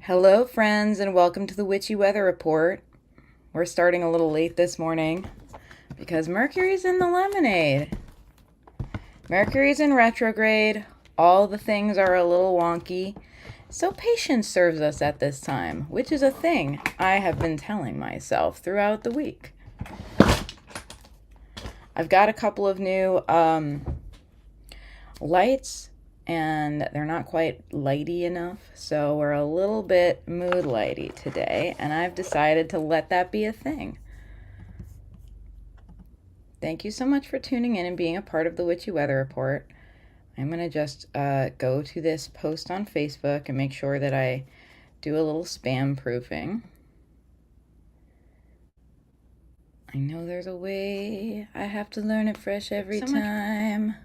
Hello, friends, and welcome to the Witchy Weather Report. We're starting a little late this morning because Mercury's in the lemonade. Mercury's in retrograde. All the things are a little wonky. So patience serves us at this time, which is a thing I have been telling myself throughout the week. I've got a couple of new lights, and they're not quite lighty enough, so we're a little bit mood lighty today, and I've decided to let that be a thing. Thank you so much for tuning in and being a part of the Witchy Weather Report. I'm going to just go to this post on Facebook and make sure that I do a little spam proofing. I know there's a way. I have to learn it fresh every time.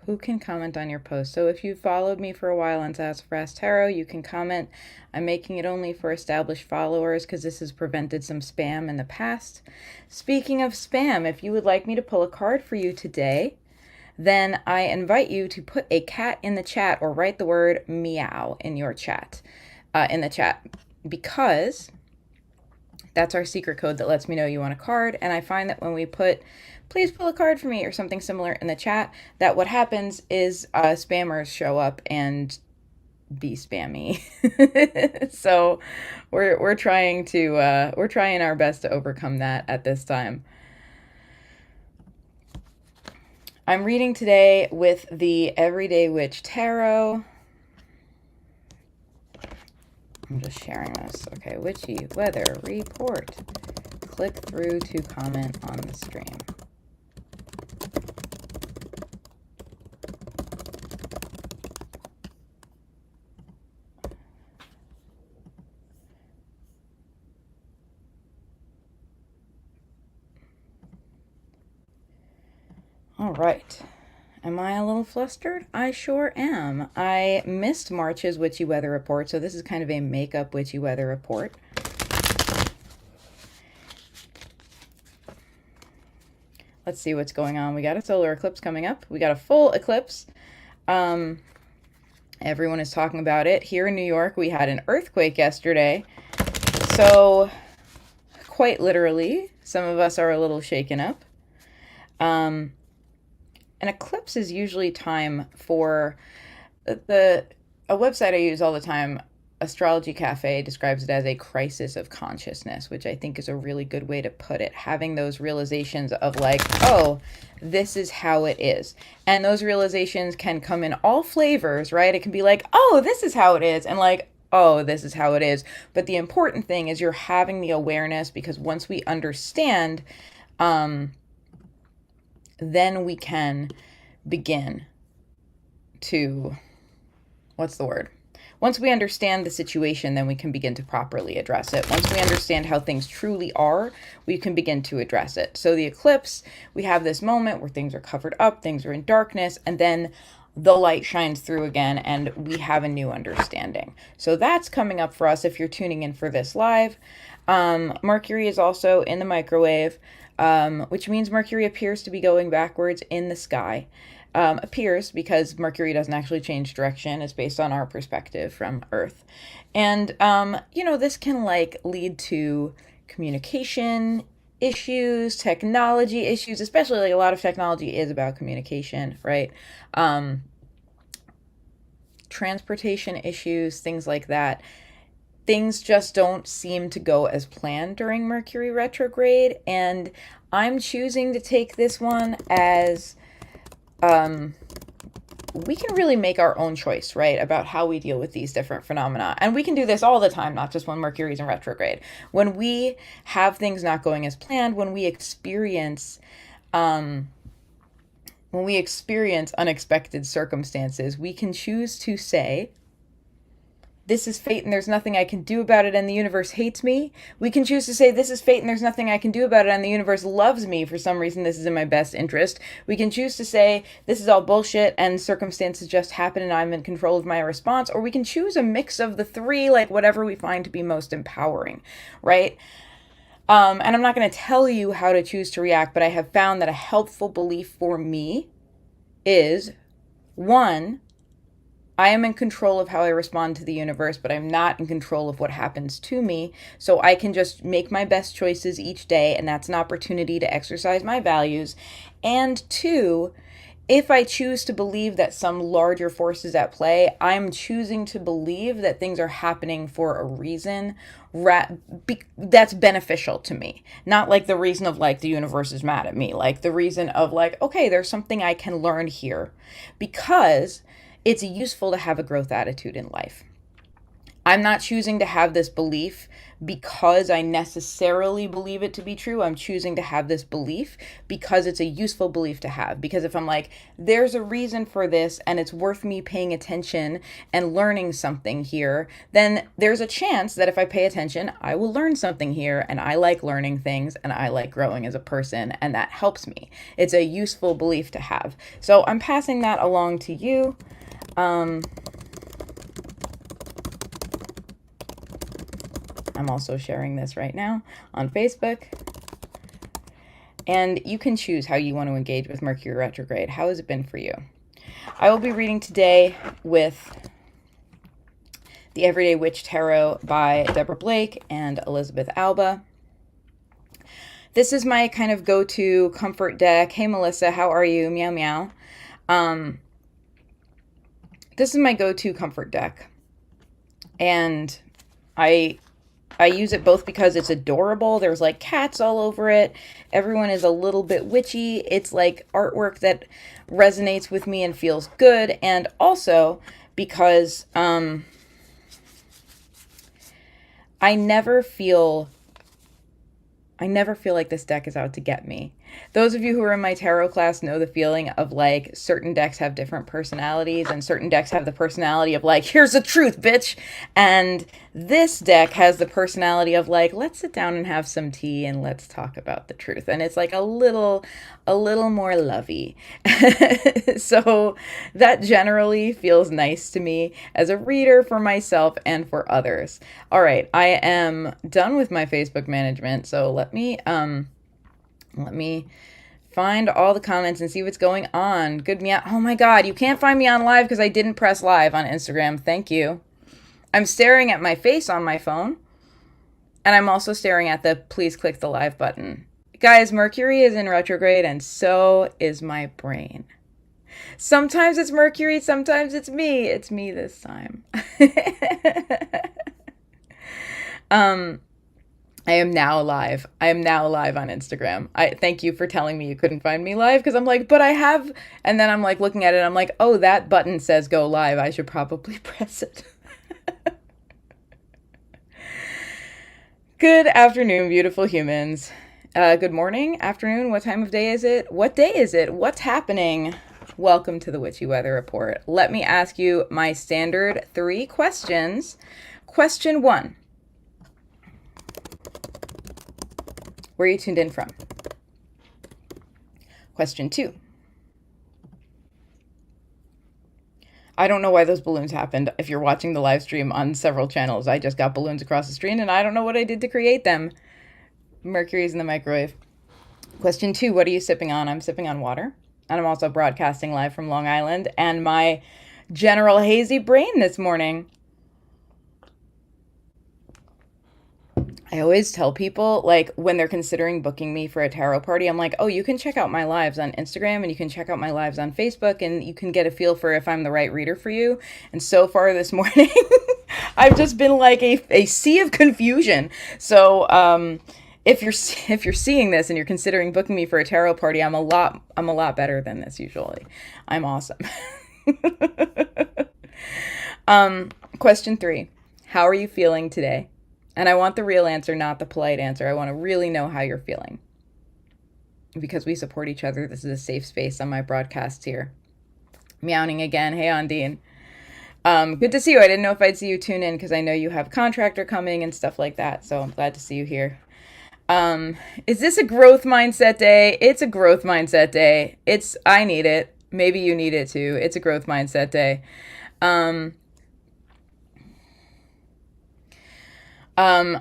Who can comment on your post? So if you followed me for a while on Sassafras Tarot, you can comment. I'm making it only for established followers because this has prevented some spam in the past. Speaking of spam, if you would like me to pull a card for you today, then I invite you to put a cat in the chat or write the word meow in your chat, in the chat, because that's our secret code that lets me know you want a card. And I find that when we put please pull a card for me or something similar in the chat, that what happens is spammers show up and be spammy. So we're trying our best to overcome that at this time. I'm reading today with the Everyday Witch Tarot. I'm just sharing this. Okay, Witchy Weather Report. Click through to comment on the stream. All right. Am I a little flustered? I sure am. I missed March's Witchy Weather Report, so this is kind of a makeup Witchy Weather Report. Let's see what's going on. We got a solar eclipse coming up. We got a full eclipse. Everyone is talking about it. Here in New York, we had an earthquake yesterday. So, quite literally, some of us are a little shaken up. An eclipse is usually time for a website I use all the time, Astrology Cafe, describes it as a crisis of consciousness, which I think is a really good way to put it. Having those realizations of like, oh, this is how it is. And those realizations can come in all flavors, right? It can be like, oh, this is how it is. And like, oh, this is how it is. But the important thing is you're having the awareness, because once we understand, then we can begin to, what's the word? Once we understand the situation, then we can begin to properly address it. Once we understand how things truly are, we can begin to address it. So the eclipse, we have this moment where things are covered up, things are in darkness, and then the light shines through again and we have a new understanding. So that's coming up for us if you're tuning in for this live. Mercury is also in the microwave, which means Mercury appears to be going backwards in the sky. Appears because Mercury doesn't actually change direction. It's based on our perspective from Earth. And, this can like lead to communication issues, technology issues, especially like a lot of technology is about communication, right? Transportation issues, things like that. Things just don't seem to go as planned during Mercury retrograde. And I'm choosing to take this one as we can really make our own choice, right, about how we deal with these different phenomena. And we can do this all the time, not just when Mercury's in retrograde. When we have things not going as planned, when we experience unexpected circumstances, we can choose to say, this is fate and there's nothing I can do about it and the universe hates me. We can choose to say, this is fate and there's nothing I can do about it and the universe loves me. For some reason, this is in my best interest. We can choose to say, this is all bullshit and circumstances just happen and I'm in control of my response. Or we can choose a mix of the three, like whatever we find to be most empowering, right? And I'm not going to tell you how to choose to react, but I have found that a helpful belief for me is, one, I am in control of how I respond to the universe, but I'm not in control of what happens to me. So I can just make my best choices each day, and that's an opportunity to exercise my values. And two, if I choose to believe that some larger force is at play, I'm choosing to believe that things are happening for a reason that's beneficial to me. Not like the reason of like the universe is mad at me, like the reason of like, okay, there's something I can learn here, because it's useful to have a growth attitude in life. I'm not choosing to have this belief because I necessarily believe it to be true. I'm choosing to have this belief because it's a useful belief to have. Because if I'm like, there's a reason for this and it's worth me paying attention and learning something here, then there's a chance that if I pay attention, I will learn something here. And I like learning things and I like growing as a person, and that helps me. It's a useful belief to have. So I'm passing that along to you. I'm also sharing this right now on Facebook. And you can choose how you want to engage with Mercury retrograde. How has it been for you? I will be reading today with the Everyday Witch Tarot by Deborah Blake and Elizabeth Alba. This is my kind of go-to comfort deck. Hey, Melissa, how are you? Meow, meow. This is my go-to comfort deck. And I use it both because it's adorable. There's like cats all over it. Everyone is a little bit witchy. It's like artwork that resonates with me and feels good. And also because I never feel like this deck is out to get me. Those of you who are in my tarot class know the feeling of like certain decks have different personalities, and certain decks have the personality of like, here's the truth, bitch. And this deck has the personality of like, let's sit down and have some tea and let's talk about the truth. And it's like a little more lovey. So that generally feels nice to me as a reader for myself and for others. All right, I am done with my Facebook management. So let me find all the comments and see what's going on. Good meow. Oh my God, you can't find me on live because I didn't press live on Instagram. Thank you. I'm staring at my face on my phone. And I'm also staring at the please click the live button. Guys, Mercury is in retrograde and so is my brain. Sometimes it's Mercury, sometimes it's me. It's me this time. I am now live. I am now live on Instagram. I thank you for telling me you couldn't find me live, because I'm like, but I have, and then I'm like looking at it, I'm like, oh, that button says go live. I should probably press it. Good afternoon, beautiful humans. Good morning, afternoon. What time of day is it? What day is it? What's happening? Welcome to the Witchy Weather Report. Let me ask you my standard 3 questions. Question 1. Where are you tuned in from? Question 2. I don't know why those balloons happened. If you're watching the live stream on several channels, I just got balloons across the screen and I don't know what I did to create them. Mercury's in the microwave. Question 2, what are you sipping on? I'm sipping on water. And I'm also broadcasting live from Long Island and my general hazy brain this morning. I always tell people, like, when they're considering booking me for a tarot party, I'm like, oh, you can check out my lives on Instagram and you can check out my lives on Facebook and you can get a feel for if I'm the right reader for you. And so far this morning, I've just been like a sea of confusion. So if you're seeing this and you're considering booking me for a tarot party, I'm a lot better than this usually. I'm awesome. Question 3, how are you feeling today? And I want the real answer, not the polite answer. I want to really know how you're feeling. Because we support each other. This is a safe space on my broadcasts here. Meowing again. Hey, Ondine. Good to see you. I didn't know if I'd see you tune in because I know you have contractor coming and stuff like that. So I'm glad to see you here. Is this a growth mindset day? It's a growth mindset day. I need it. Maybe you need it too. It's a growth mindset day.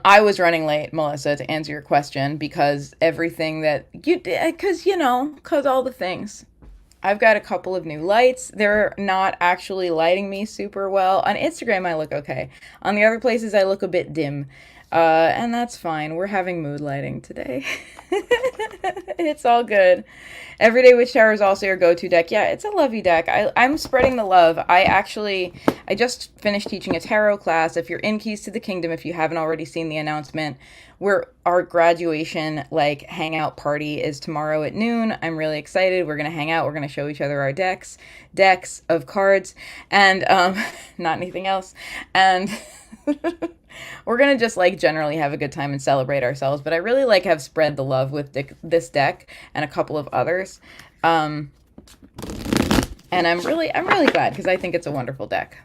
I was running late, Melissa, to answer your question because everything that you did, because all the things. I've got a couple of new lights. They're not actually lighting me super well. On Instagram, I look okay. On the other places, I look a bit dim. And that's fine. We're having mood lighting today. It's all good. Everyday Witch Tower is also your go-to deck. Yeah, it's a lovey deck. I'm spreading the love. I just finished teaching a tarot class. If you're in Keys to the Kingdom, if you haven't already seen the announcement, our graduation like hangout party is tomorrow at noon. I'm really excited. We're gonna hang out. We're gonna show each other our decks of cards, and not anything else. And we're gonna just like generally have a good time and celebrate ourselves. But I really like have spread the love with this deck and a couple of others, and I'm really glad because I think it's a wonderful deck.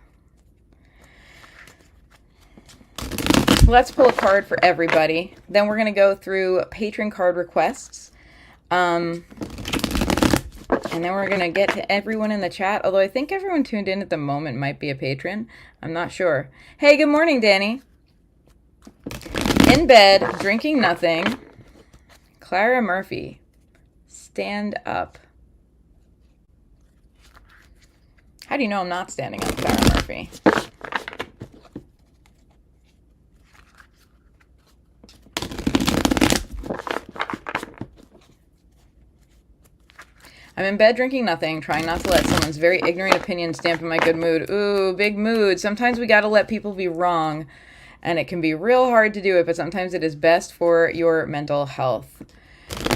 Let's pull a card for everybody. Then we're gonna go through patron card requests, and then we're gonna get to everyone in the chat. Although I think everyone tuned in at the moment might be a patron. I'm not sure. Hey, good morning, Danny. In bed, drinking nothing. Clara Murphy. Stand up. How do you know I'm not standing up, Clara Murphy? I'm in bed drinking nothing, trying not to let someone's very ignorant opinions dampen my good mood. Ooh, big mood. Sometimes we gotta let people be wrong, and it can be real hard to do it, but sometimes it is best for your mental health.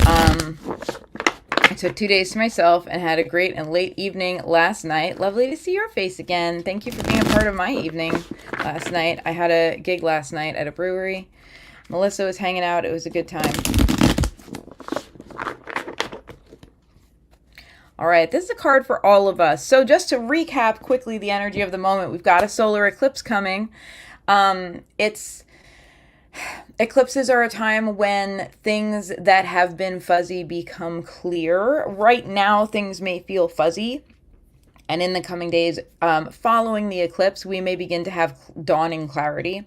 I took 2 days to myself and had a great and late evening last night. Lovely to see your face again. Thank you for being a part of my evening last night. I had a gig last night at a brewery. Melissa was hanging out. It was a good time. All right, this is a card for all of us. So just to recap quickly the energy of the moment, we've got a solar eclipse coming. Eclipses are a time when things that have been fuzzy become clear. Right now, things may feel fuzzy. And in the coming days following the eclipse, we may begin to have dawning clarity.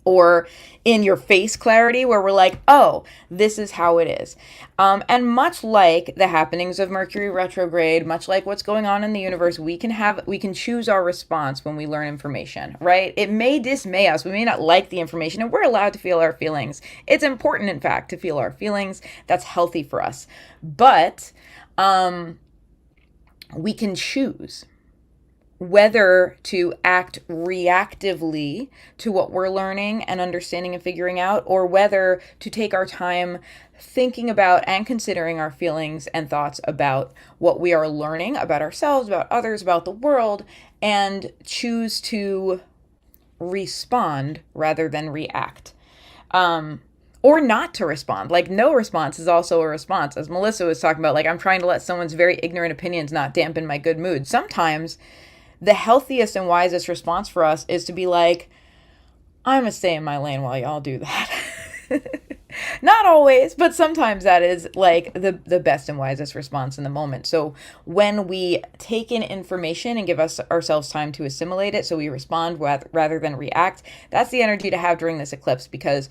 Or in your face clarity where we're like, oh, this is how it is. And much like the happenings of Mercury retrograde, much like what's going on in the universe, we can choose our response when we learn information, right? It may dismay us. We may not like the information, and we're allowed to feel our feelings. It's important, in fact, to feel our feelings. That's healthy for us. But we can choose whether to act reactively to what we're learning and understanding and figuring out, or whether to take our time thinking about and considering our feelings and thoughts about what we are learning about ourselves, about others, about the world, and choose to respond rather than react. Or not to respond. Like, no response is also a response. As Melissa was talking about, like, I'm trying to let someone's very ignorant opinions not dampen my good mood. Sometimes the healthiest and wisest response for us is to be like, I'm gonna stay in my lane while y'all do that. Not always, but sometimes that is like the best and wisest response in the moment. So when we take in information and give ourselves time to assimilate it, so we respond rather than react, that's the energy to have during this eclipse, because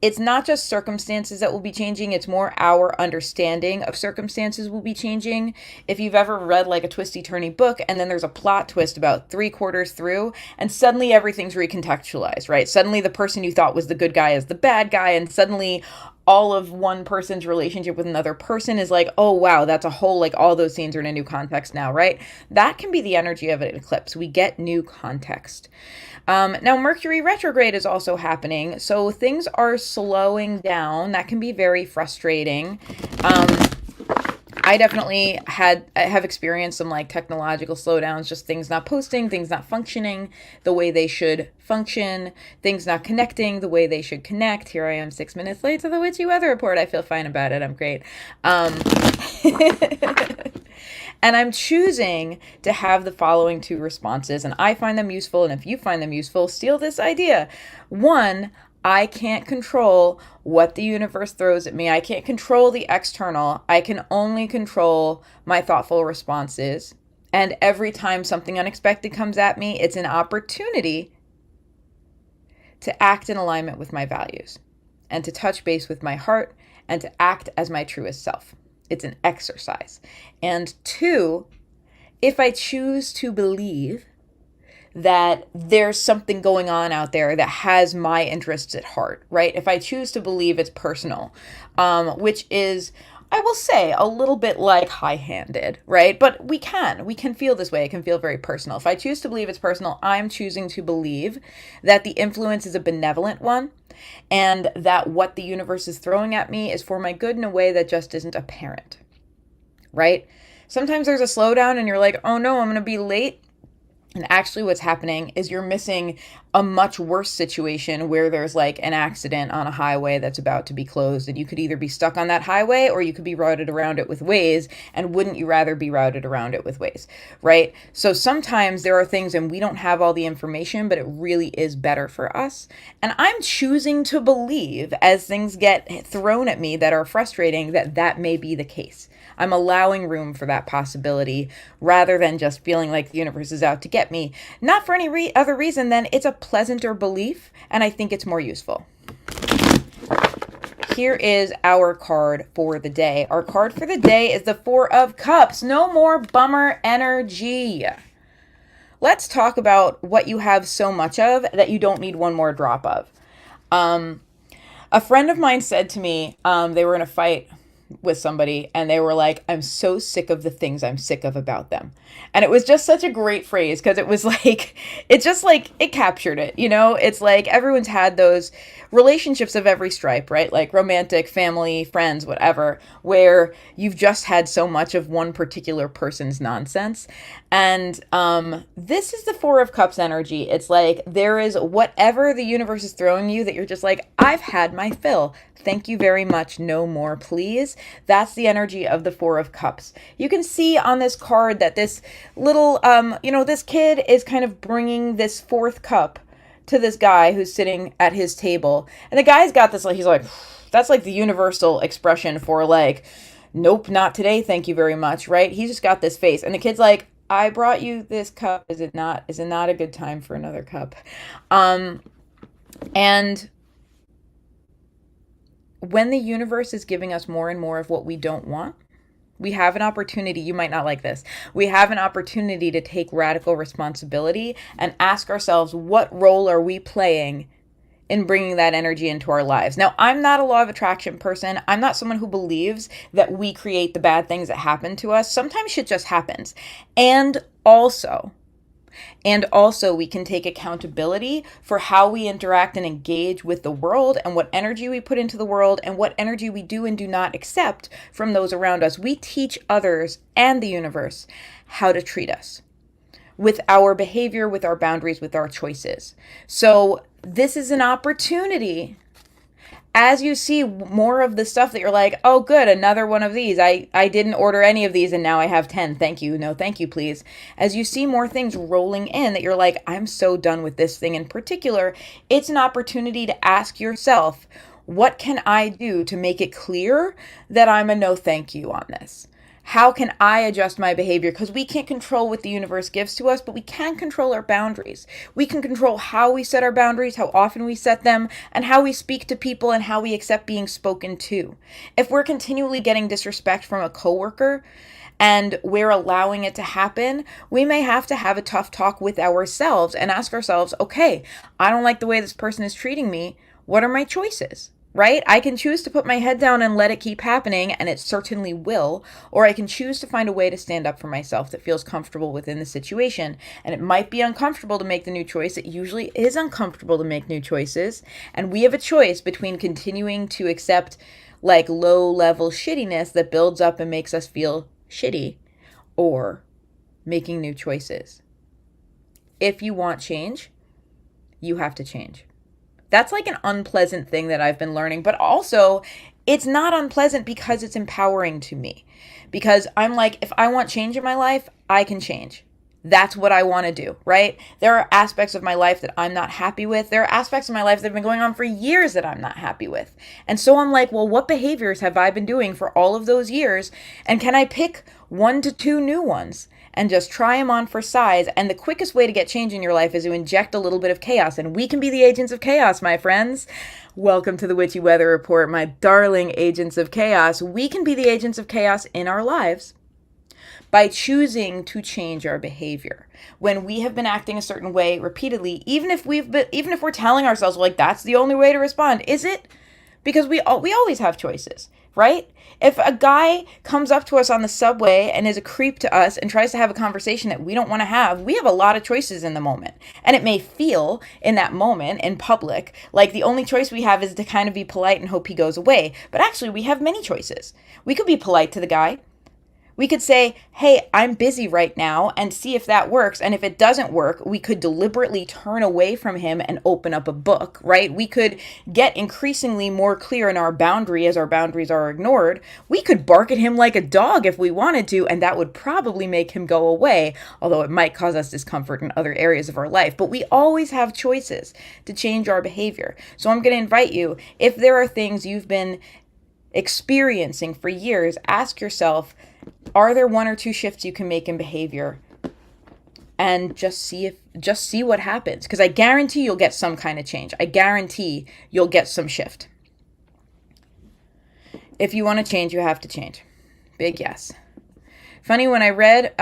it's not just circumstances that will be changing, it's more our understanding of circumstances will be changing. If you've ever read like a twisty-turny book and then there's a plot twist about 3/4 through and suddenly everything's recontextualized, right? Suddenly the person you thought was the good guy is the bad guy, and suddenly all of one person's relationship with another person is like, oh wow, that's a whole, like all those scenes are in a new context now, right? That can be the energy of an eclipse. We get new context. Now, Mercury retrograde is also happening, so things are slowing down. That can be very frustrating. I definitely have experienced some like technological slowdowns, just things not posting, things not functioning the way they should function, things not connecting the way they should connect. Here I am 6 minutes late to the Witchy Weather Report. I feel fine about it. I'm great. And I'm choosing to have the following two responses, and I find them useful, and if you find them useful, steal this idea. One, I can't control what the universe throws at me. I can't control the external. I can only control my thoughtful responses. And every time something unexpected comes at me, it's an opportunity to act in alignment with my values and to touch base with my heart and to act as my truest self. It's an exercise. And two, if I choose to believe that there's something going on out there that has my interests at heart, right? If I choose to believe it's personal, which is, I will say, a little bit like high-handed, right? But we can feel this way. It can feel very personal. If I choose to believe it's personal, I'm choosing to believe that the influence is a benevolent one, and that what the universe is throwing at me is for my good in a way that just isn't apparent, right? Sometimes there's a slowdown and you're like, oh no, I'm going to be late. And actually what's happening is you're missing a much worse situation where there's like an accident on a highway that's about to be closed, and you could either be stuck on that highway or you could be routed around it with Waze, and wouldn't you rather be routed around it with Waze, right? So sometimes there are things and we don't have all the information, but it really is better for us. And I'm choosing to believe, as things get thrown at me that are frustrating, that that may be the case. I'm allowing room for that possibility rather than just feeling like the universe is out to get me. Not for any other reason than it's a pleasanter belief, and I think it's more useful. Here is our card for the day. Our card for the day is the Four of Cups. No more bummer energy. Let's talk about what you have so much of that you don't need one more drop of. A friend of mine said to me, they were in a fight with somebody and they were like, I'm so sick of the things I'm sick of about them. And it was just such a great phrase because it was like, it just like, it captured it, you know? It's like everyone's had those relationships of every stripe, right? Like romantic, family, friends, whatever, where you've just had so much of one particular person's nonsense. And this is the Four of Cups energy. It's like there is whatever the universe is throwing you that you're just like, I've had my fill. Thank you very much. No more, please. That's the energy of the Four of Cups. You can see on this card that this little, this kid is kind of bringing this fourth cup to this guy who's sitting at his table. And the guy's got this, like, he's like, that's like the universal expression for like, nope, not today. Thank you very much. Right. He's just got this face. And the kid's like, I brought you this cup. Is it not a good time for another cup? And when the universe is giving us more and more of what we don't want, we have an opportunity. You might not like this. We have an opportunity to take radical responsibility and ask ourselves, what role are we playing in bringing that energy into our lives? Now, I'm not a law of attraction person. I'm not someone who believes that we create the bad things that happen to us. Sometimes shit just happens. And also, we can take accountability for how we interact and engage with the world and what energy we put into the world and what energy we do and do not accept from those around us. We teach others and the universe how to treat us with our behavior, with our boundaries, with our choices. So this is an opportunity. As you see more of the stuff that you're like, oh, good, another one of these. I didn't order any of these and now I have 10. Thank you. No, thank you, please. As you see more things rolling in that you're like, I'm so done with this thing in particular, it's an opportunity to ask yourself, what can I do to make it clear that I'm a no thank you on this? How can I adjust my behavior? Because we can't control what the universe gives to us, but we can control our boundaries. We can control how we set our boundaries, how often we set them, and how we speak to people and how we accept being spoken to. If we're continually getting disrespect from a coworker and we're allowing it to happen, we may have to have a tough talk with ourselves and ask ourselves, okay, I don't like the way this person is treating me. What are my choices? Right? I can choose to put my head down and let it keep happening, and it certainly will, or I can choose to find a way to stand up for myself that feels comfortable within the situation. And it might be uncomfortable to make the new choice. It usually is uncomfortable to make new choices. And we have a choice between continuing to accept like low-level shittiness that builds up and makes us feel shitty, or making new choices. If you want change, you have to change. That's like an unpleasant thing that I've been learning, but also it's not unpleasant because it's empowering to me. Because I'm like, if I want change in my life, I can change. That's what I want to do, right? There are aspects of my life that I'm not happy with. There are aspects of my life that have been going on for years that I'm not happy with. And so I'm like, well, what behaviors have I been doing for all of those years? And can I pick 1 to 2 new ones? and just try them on for size. And the quickest way to get change in your life is to inject a little bit of chaos. And we can be the agents of chaos, my friends. Welcome to the Witchy Weather Report, my darling agents of chaos. We can be the agents of chaos in our lives by choosing to change our behavior. When we have been acting a certain way repeatedly, even if we're telling ourselves, like, that's the only way to respond, is it? Because we always have choices, right? If a guy comes up to us on the subway and is a creep to us and tries to have a conversation that we don't want to have, we have a lot of choices in the moment. And it may feel in that moment in public like the only choice we have is to kind of be polite and hope he goes away. But actually, we have many choices. We could be polite to the guy. We could say, hey, I'm busy right now, and see if that works. And if it doesn't work, we could deliberately turn away from him and open up a book, right? We could get increasingly more clear in our boundary as our boundaries are ignored. We could bark at him like a dog if we wanted to, and that would probably make him go away, although it might cause us discomfort in other areas of our life. But we always have choices to change our behavior. So I'm going to invite you, if there are things you've been experiencing for years, ask yourself, are there one or two shifts you can make in behavior? And just see what happens. Because I guarantee you'll get some kind of change. I guarantee you'll get some shift. If you want to change, you have to change. Big yes. Funny, when I read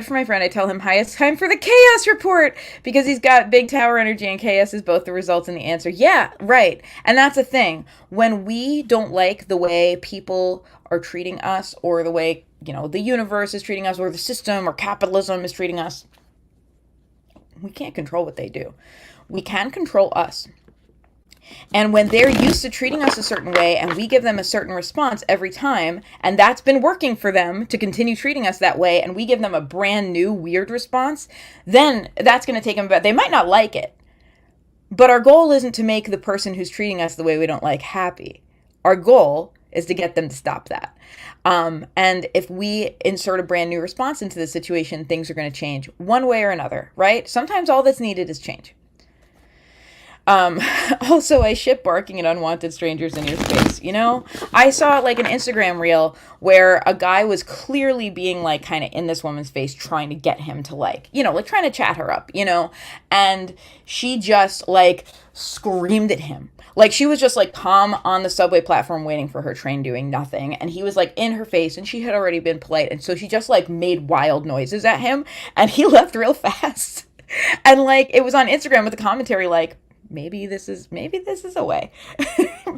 for my friend, I tell him, hi, it's time for the chaos report, because he's got big tower energy and chaos is both the results and the answer. Yeah, right. And that's the thing. When we don't like the way people are treating us, or the way, the universe is treating us, or the system or capitalism is treating us, we can't control what they do. We can control us. And when they're used to treating us a certain way and we give them a certain response every time, and that's been working for them to continue treating us that way, and we give them a brand new weird response, then that's going to take them back. They might not like it, but our goal isn't to make the person who's treating us the way we don't like happy. Our goal is to get them to stop that. And if we insert a brand new response into the situation, things are going to change one way or another, right? Sometimes all that's needed is change. Also, I ship barking at unwanted strangers in your space. I saw like an Instagram reel where a guy was clearly being like kind of in this woman's face, trying to get him to like trying to chat her up, and she just like screamed at him. Like she was just like calm on the subway platform waiting for her train doing nothing. And he was like in her face and she had already been polite. And so she just like made wild noises at him and he left real fast. And like it was on Instagram with a commentary like, maybe this is a way.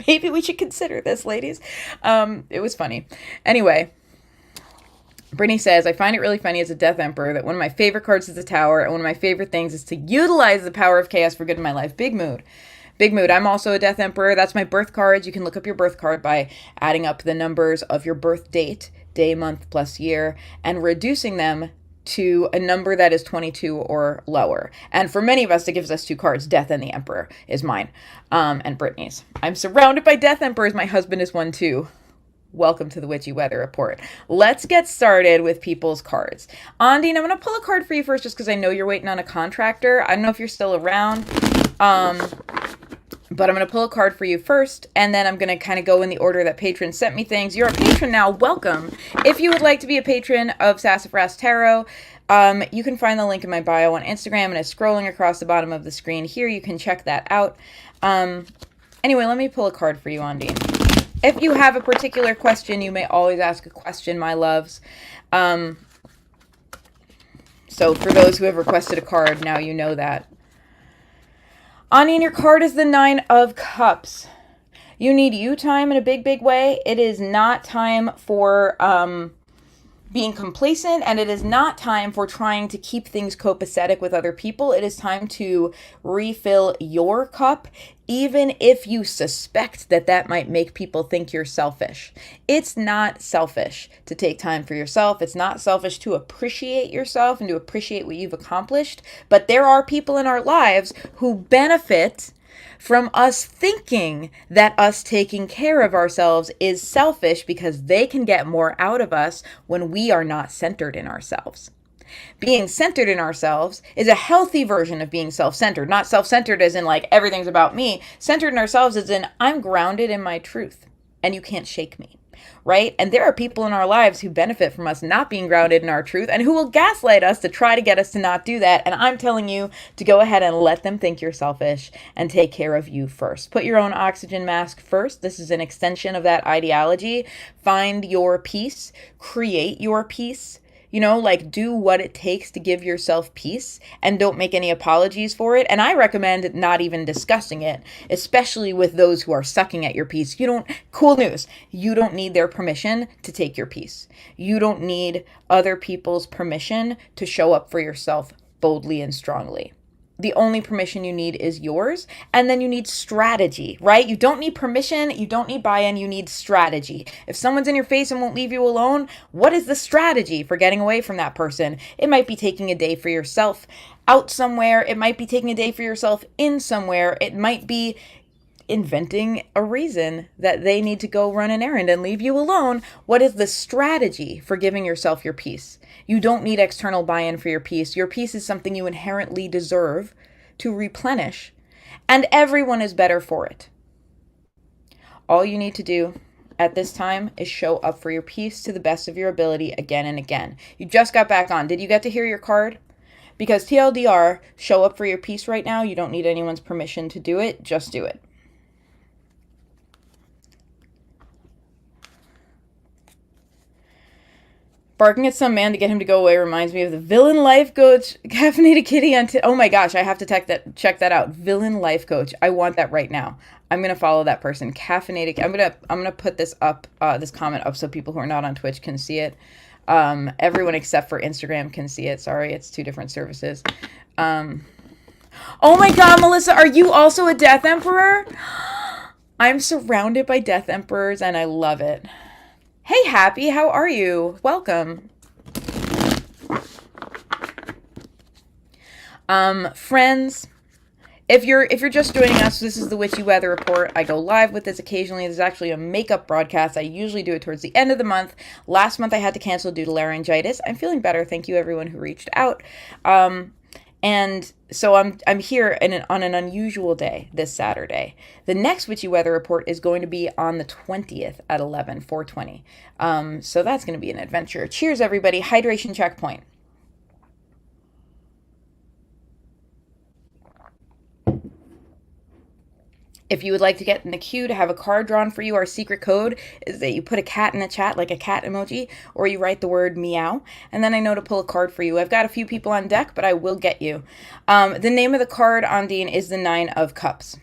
Maybe we should consider this, ladies. It was funny. Anyway, Brittany says, I find it really funny as a Death Emperor that one of my favorite cards is the Tower, and one of my favorite things is to utilize the power of chaos for good in my life. Big mood. Big mood. I'm also a Death Emperor. That's my birth cards. You can look up your birth card by adding up the numbers of your birth date, day, month, plus year, and reducing them to a number that is 22 or lower. And for many of us, it gives us two cards. Death and the Emperor is mine, and Brittany's. I'm surrounded by Death Emperors. My husband is one too. Welcome to the Witchy Weather Report. Let's get started with people's cards. Ondine, I'm going to pull a card for you first just because I know you're waiting on a contractor. I don't know if you're still around, but I'm going to pull a card for you first, and then I'm going to kind of go in the order that patrons sent me things. You're a patron now. Welcome. If you would like to be a patron of Sassafras Tarot, you can find the link in my bio on Instagram, and it's scrolling across the bottom of the screen here. You can check that out. Anyway, let me pull a card for you, Ondine. If you have a particular question, you may always ask a question, my loves. So for those who have requested a card, now you know that. Ondine, your card is the 9 of Cups. You need you time in a big, big way. It is not time for being complacent, and it is not time for trying to keep things copacetic with other people. It is time to refill your cup, even if you suspect that that might make people think you're selfish. It's not selfish to take time for yourself. It's not selfish to appreciate yourself and to appreciate what you've accomplished. But there are people in our lives who benefit from us thinking that us taking care of ourselves is selfish because they can get more out of us when we are not centered in ourselves. Being centered in ourselves is a healthy version of being self-centered. Not self-centered as in like everything's about me. Centered in ourselves as in I'm grounded in my truth and you can't shake me. right? And there are people in our lives who benefit from us not being grounded in our truth and who will gaslight us to try to get us to not do that. And I'm telling you to go ahead and let them think you're selfish and take care of you first. Put your own oxygen mask first. This is an extension of that ideology. Find your peace, create your peace. Like do what it takes to give yourself peace and don't make any apologies for it. And I recommend not even discussing it, especially with those who are sucking at your peace. Cool news, you don't need their permission to take your peace. You don't need other people's permission to show up for yourself boldly and strongly. The only permission you need is yours. And then you need strategy, right? You don't need permission. You don't need buy-in. You need strategy. If someone's in your face and won't leave you alone, what is the strategy for getting away from that person? It might be taking a day for yourself out somewhere. It might be taking a day for yourself in somewhere. It might be inventing a reason that they need to go run an errand and leave you alone. What is the strategy for giving yourself your peace? You don't need external buy-in for your peace. Your peace is something you inherently deserve to replenish, and everyone is better for it. All you need to do at this time is show up for your peace to the best of your ability again and again. You just got back on. Did you get to hear your card? Because TLDR, show up for your peace right now. You don't need anyone's permission to do it. Just do it. Barking at some man to get him to go away reminds me of the villain life coach, caffeinated kitty on oh my gosh, I have to check that out. Villain life coach. I want that right now. I'm going to follow that person. Caffeinated. I'm going to put this up, this comment up so people who are not on Twitch can see it. Everyone except for Instagram can see it. Sorry, it's two different services. Oh my God, Melissa, are you also a Death Emperor? I'm surrounded by Death Emperors and I love it. Hey, Happy, how are you? Welcome. Friends, if you're just joining us, this is the Witchy Weather Report. I go live with this occasionally. There's actually a makeup broadcast. I usually do it towards the end of the month. Last month I had to cancel due to laryngitis. I'm feeling better. Thank you everyone who reached out. And so I'm here on an unusual day this Saturday. The next Witchy Weather Report is going to be on the 20th at 4:20. So that's going to be an adventure. Cheers, everybody. Hydration checkpoint. If you would like to get in the queue to have a card drawn for you, our secret code is that you put a cat in the chat, like a cat emoji, or you write the word meow, and then I know to pull a card for you. I've got a few people on deck, but I will get you. The name of the card, Ondine, is the 9 of Cups.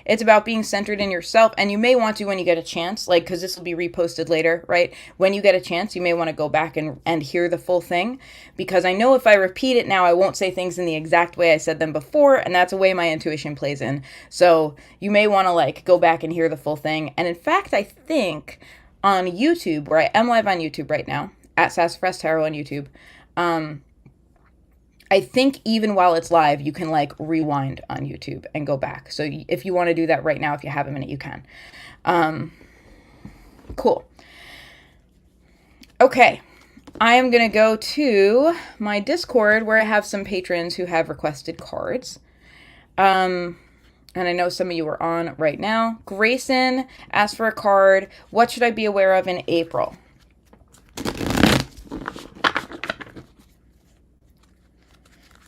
It's about being centered in yourself, and you may want to when you get a chance, like, because this will be reposted later, right? When you get a chance, you may want to go back and hear the full thing, because I know if I repeat it now, I won't say things in the exact way I said them before, and that's a way my intuition plays in. So you may want to, like, go back and hear the full thing. And in fact, I think on YouTube, where I am live on YouTube right now, at Sassafras Tarot on YouTube, I think even while it's live, you can like rewind on YouTube and go back. So if you want to do that right now, if you have a minute, you can. Cool. Okay. I am going to go to my Discord where I have some patrons who have requested cards. And I know some of you are on right now. Grayson asked for a card. What should I be aware of in April?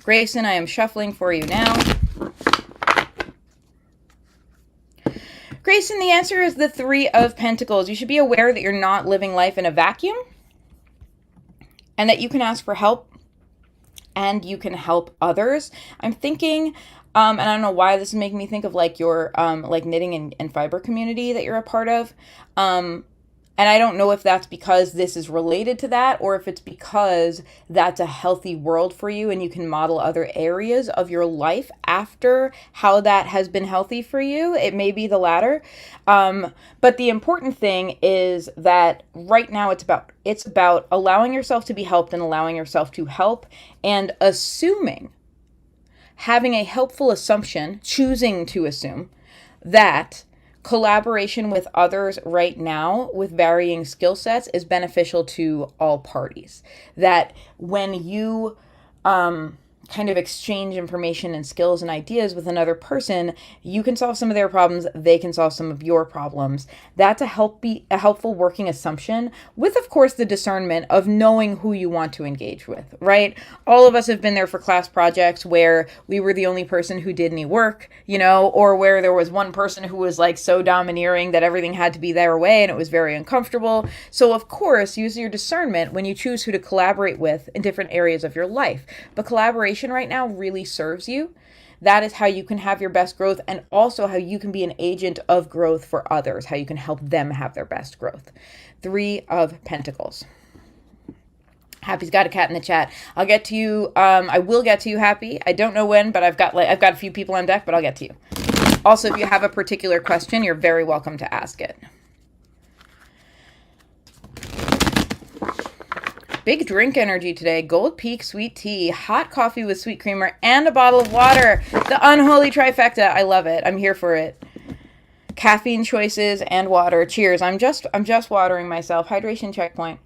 Grayson, I am shuffling for you now. Grayson, the answer is the 3 of Pentacles. You should be aware that you're not living life in a vacuum and that you can ask for help and you can help others. I'm thinking, and I don't know why this is making me think of like your like knitting and fiber community that you're a part of. And I don't know if that's because this is related to that or if it's because that's a healthy world for you and you can model other areas of your life after how that has been healthy for you. It may be the latter. But the important thing is that right now it's about allowing yourself to be helped and allowing yourself to help and assuming, having a helpful assumption, choosing to assume that collaboration with others right now with varying skill sets is beneficial to all parties. That when you kind of exchange information and skills and ideas with another person, you can solve some of their problems, they can solve some of your problems. That's a helpful working assumption, with of course the discernment of knowing who you want to engage with, right? All of us have been there for class projects where we were the only person who did any work, or where there was one person who was like so domineering that everything had to be their way and it was very uncomfortable. So of course, use your discernment when you choose who to collaborate with in different areas of your life. But collaboration right now really serves you. That is how you can have your best growth, and also how you can be an agent of growth for others, how you can help them have their best growth. 3 of Pentacles. Happy's got a cat in the chat. I'll get to you. I will get to you, Happy. I don't know when, but I've got a few people on deck, but I'll get to you. Also, if you have a particular question, you're very welcome to ask it. Big drink energy today. Gold Peak sweet tea, hot coffee with sweet creamer, and a bottle of water. The unholy trifecta. I love it. I'm here for it. Caffeine choices and water. Cheers. I'm just watering myself. Hydration checkpoint.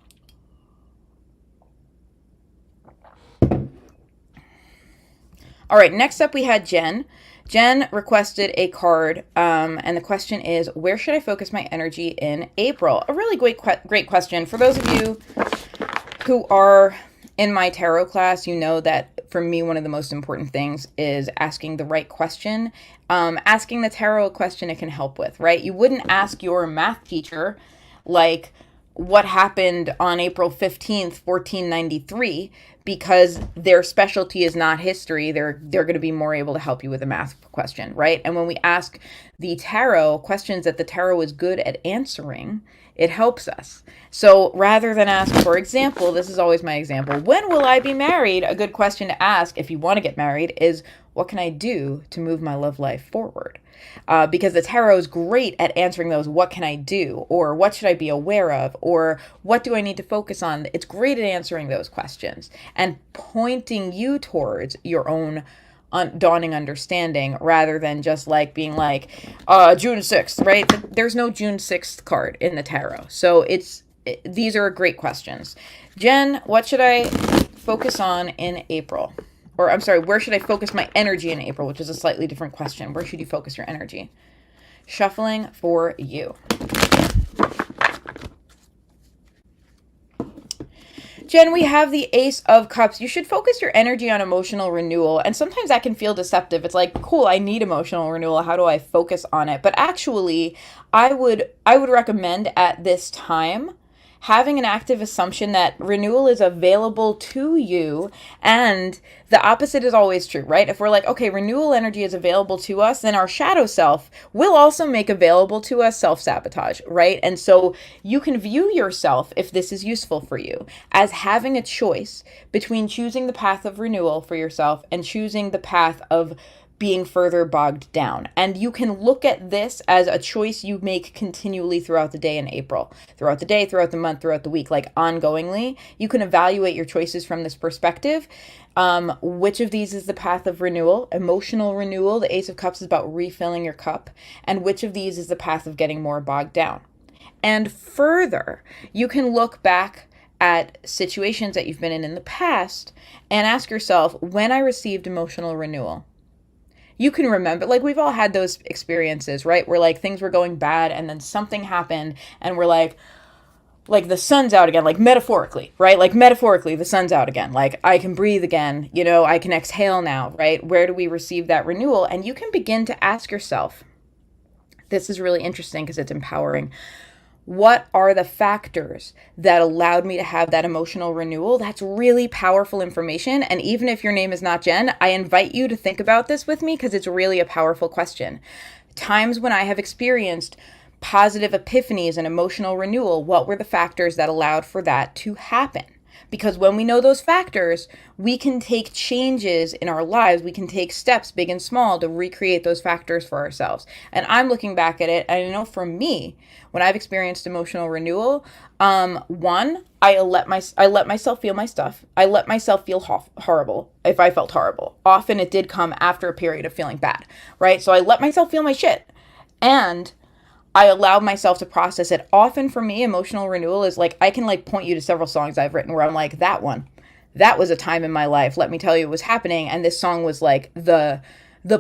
All right, next up we had Jen. Jen requested a card, and the question is, where should I focus my energy in April? A really great question. For those of you who are in my tarot class, you know that for me, one of the most important things is asking the right question. Asking the tarot a question it can help with, right? You wouldn't ask your math teacher, like, what happened on April 15th, 1493, because their specialty is not history. They're going to be more able to help you with a math question, right? And when we ask the tarot questions that the tarot is good at answering, it helps us. So rather than ask, for example, this is always my example, when will I be married? A good question to ask if you want to get married is, what can I do to move my love life forward? Because the tarot is great at answering those, what can I do? Or what should I be aware of? Or what do I need to focus on? It's great at answering those questions and pointing you towards your own dawning understanding, rather than just like being like, June 6th, right? There's no June 6th card in the tarot. So these are great questions. Jen, what should I focus on in April? Or I'm sorry, where should I focus my energy in April, which is a slightly different question. Where should you focus your energy? Shuffling for you. Jen, we have the Ace of Cups. You should focus your energy on emotional renewal. And sometimes that can feel deceptive. It's like, cool, I need emotional renewal. How do I focus on it? But actually, I would recommend at this time having an active assumption that renewal is available to you, and the opposite is always true, right? If we're like, okay, renewal energy is available to us, then our shadow self will also make available to us self-sabotage, right? And so you can view yourself, if this is useful for you, as having a choice between choosing the path of renewal for yourself and choosing the path of being further bogged down. And you can look at this as a choice you make continually throughout the day in April, throughout the day, throughout the month, throughout the week, like ongoingly. You can evaluate your choices from this perspective. Which of these is the path of renewal? Emotional renewal. The Ace of Cups is about refilling your cup. And which of these is the path of getting more bogged down? And further, you can look back at situations that you've been in the past and ask yourself, when I received emotional renewal, you can remember, like, we've all had those experiences, right? Where like things were going bad and then something happened and we're like the sun's out again, like metaphorically, right? Like metaphorically, the sun's out again. Like I can breathe again, I can exhale now, right? Where do we receive that renewal? And you can begin to ask yourself, this is really interesting because it's empowering. What are the factors that allowed me to have that emotional renewal? That's really powerful information. And even if your name is not Jen, I invite you to think about this with me because it's really a powerful question. Times when I have experienced positive epiphanies and emotional renewal, what were the factors that allowed for that to happen? Because when we know those factors, we can take changes in our lives. We can take steps, big and small, to recreate those factors for ourselves. And I'm looking back at it, and I know for me, when I've experienced emotional renewal, one, I let myself feel my stuff. I let myself feel horrible if I felt horrible. Often it did come after a period of feeling bad, right? So I let myself feel my shit. And I allowed myself to process it. Often for me, emotional renewal is like, I can like point you to several songs I've written where I'm like, that one, that was a time in my life, let me tell you, it was happening. And this song was like the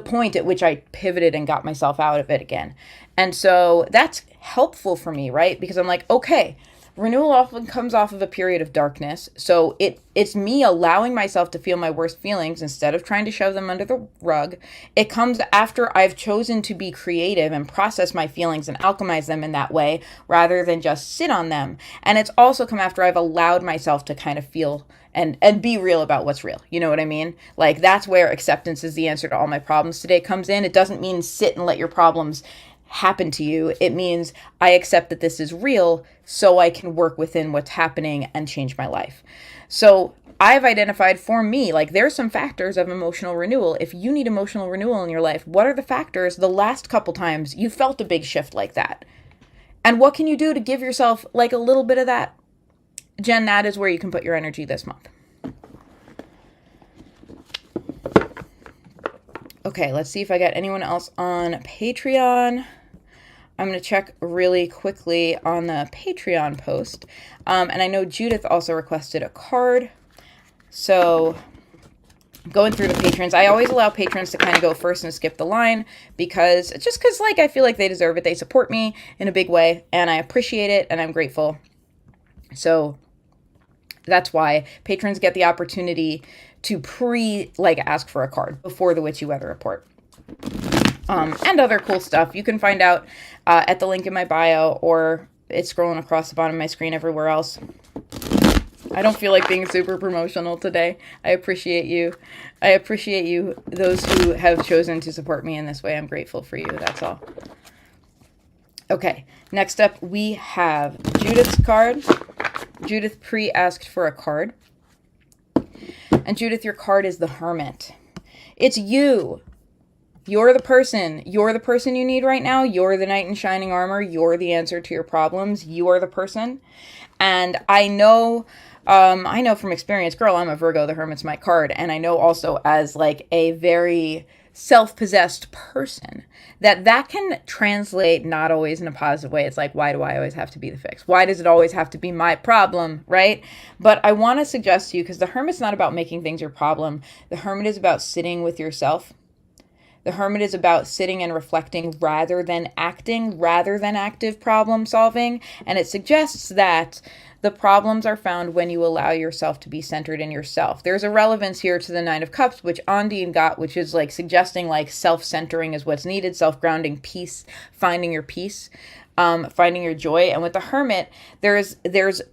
point at which I pivoted and got myself out of it again. And so that's helpful for me, right? Because I'm like, okay, renewal often comes off of a period of darkness. So it's me allowing myself to feel my worst feelings instead of trying to shove them under the rug. It comes after I've chosen to be creative and process my feelings and alchemize them in that way rather than just sit on them. And it's also come after I've allowed myself to kind of feel and be real about what's real. You know what I mean? Like, that's where acceptance is the answer to all my problems today comes in. It doesn't mean sit and let your problems happen to you. It means I accept that this is real so I can work within what's happening and change my life. So I've identified for me, like, there's some factors of emotional renewal. If you need emotional renewal in your life, what are the factors the last couple times you felt a big shift like that? And what can you do to give yourself like a little bit of that? Jen, that is where you can put your energy this month. Okay, let's see if I got anyone else on Patreon. I'm going to check really quickly on the Patreon post. And I know Judith also requested a card. So going through the patrons, I always allow patrons to kind of go first and skip the line because like I feel like they deserve it. They support me in a big way and I appreciate it and I'm grateful. So that's why patrons get the opportunity to ask for a card before the Witchy Weather Report. And other cool stuff. You can find out at the link in my bio, or it's scrolling across the bottom of my screen everywhere else. I don't feel like being super promotional today. I appreciate you. I appreciate you, those who have chosen to support me in this way. I'm grateful for you. That's all. Okay, next up we have Judith's card. Judith pre-asked for a card. And Judith, your card is the Hermit. It's you. You're the person. You're the person you need right now. You're the knight in shining armor. You're the answer to your problems. You are the person. And I know from experience, girl, I'm a Virgo, the Hermit's my card. And I know also as like a very self-possessed person that can translate not always in a positive way. It's like, why do I always have to be the fix? Why does it always have to be my problem, right? But I want to suggest to you, because the Hermit's not about making things your problem. The Hermit is about sitting with yourself. The Hermit is about sitting and reflecting rather than acting, rather than active problem solving. And it suggests that the problems are found when you allow yourself to be centered in yourself. There's a relevance here to the Nine of Cups, which Ondine got, which is like suggesting like self-centering is what's needed, self-grounding, peace, finding your peace, finding your joy. And with the Hermit, there's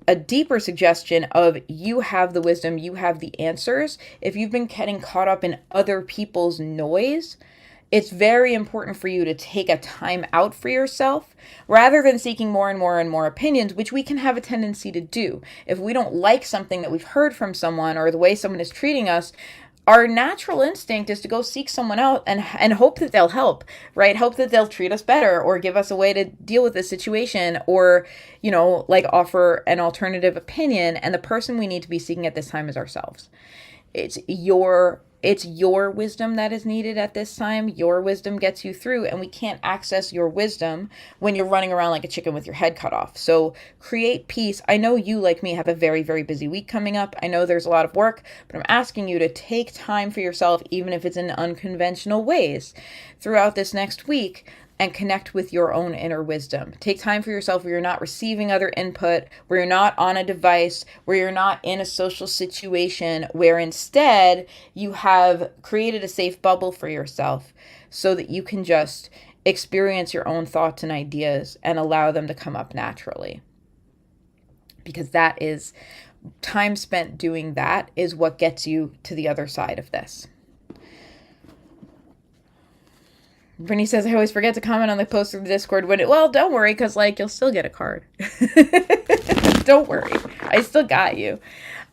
a deeper suggestion of you have the wisdom, you have the answers. If you've been getting caught up in other people's noise, it's very important for you to take a time out for yourself rather than seeking more and more and more opinions, which we can have a tendency to do. If we don't like something that we've heard from someone or the way someone is treating us, our natural instinct is to go seek someone out and hope that they'll help, right? Hope that they'll treat us better or give us a way to deal with this situation or, like offer an alternative opinion. And the person we need to be seeking at this time is ourselves. It's your wisdom that is needed at this time. Your wisdom gets you through, and we can't access your wisdom when you're running around like a chicken with your head cut off. So create peace. I know you, like me, have a very, very busy week coming up. I know there's a lot of work, but I'm asking you to take time for yourself, even if it's in unconventional ways, throughout this next week, and connect with your own inner wisdom. Take time for yourself where you're not receiving other input, where you're not on a device, where you're not in a social situation, where instead you have created a safe bubble for yourself so that you can just experience your own thoughts and ideas and allow them to come up naturally. Because that is time spent doing that is what gets you to the other side of this. Brittany says, I always forget to comment on the post of the Discord well, don't worry, because, you'll still get a card. Don't worry. I still got you.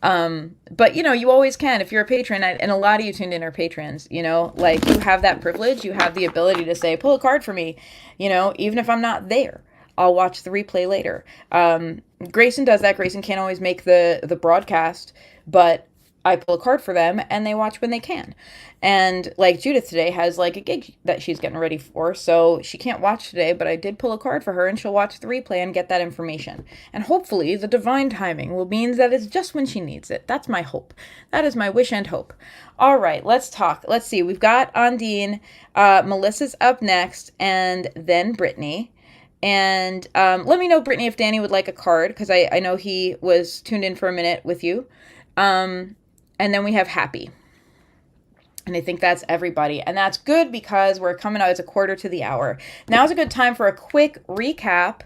But, you always can. If you're a patron, and a lot of you tuned in are patrons, you have that privilege. You have the ability to say, pull a card for me, even if I'm not there. I'll watch the replay later. Grayson does that. Grayson can't always make the broadcast, but I pull a card for them and they watch when they can. And like Judith today has like a gig that she's getting ready for, so she can't watch today, but I did pull a card for her and she'll watch the replay and get that information. And hopefully the divine timing will mean that it's just when she needs it. That's my hope. That is my wish and hope. All right, let's talk. Let's see. We've got Ondine. Melissa's up next, and then Brittany. And let me know, Brittany, if Danny would like a card, because I know he was tuned in for a minute with you. And then we have Happy. And I think that's everybody. And that's good because we're coming out. It's a quarter to the hour. Now's a good time for a quick recap.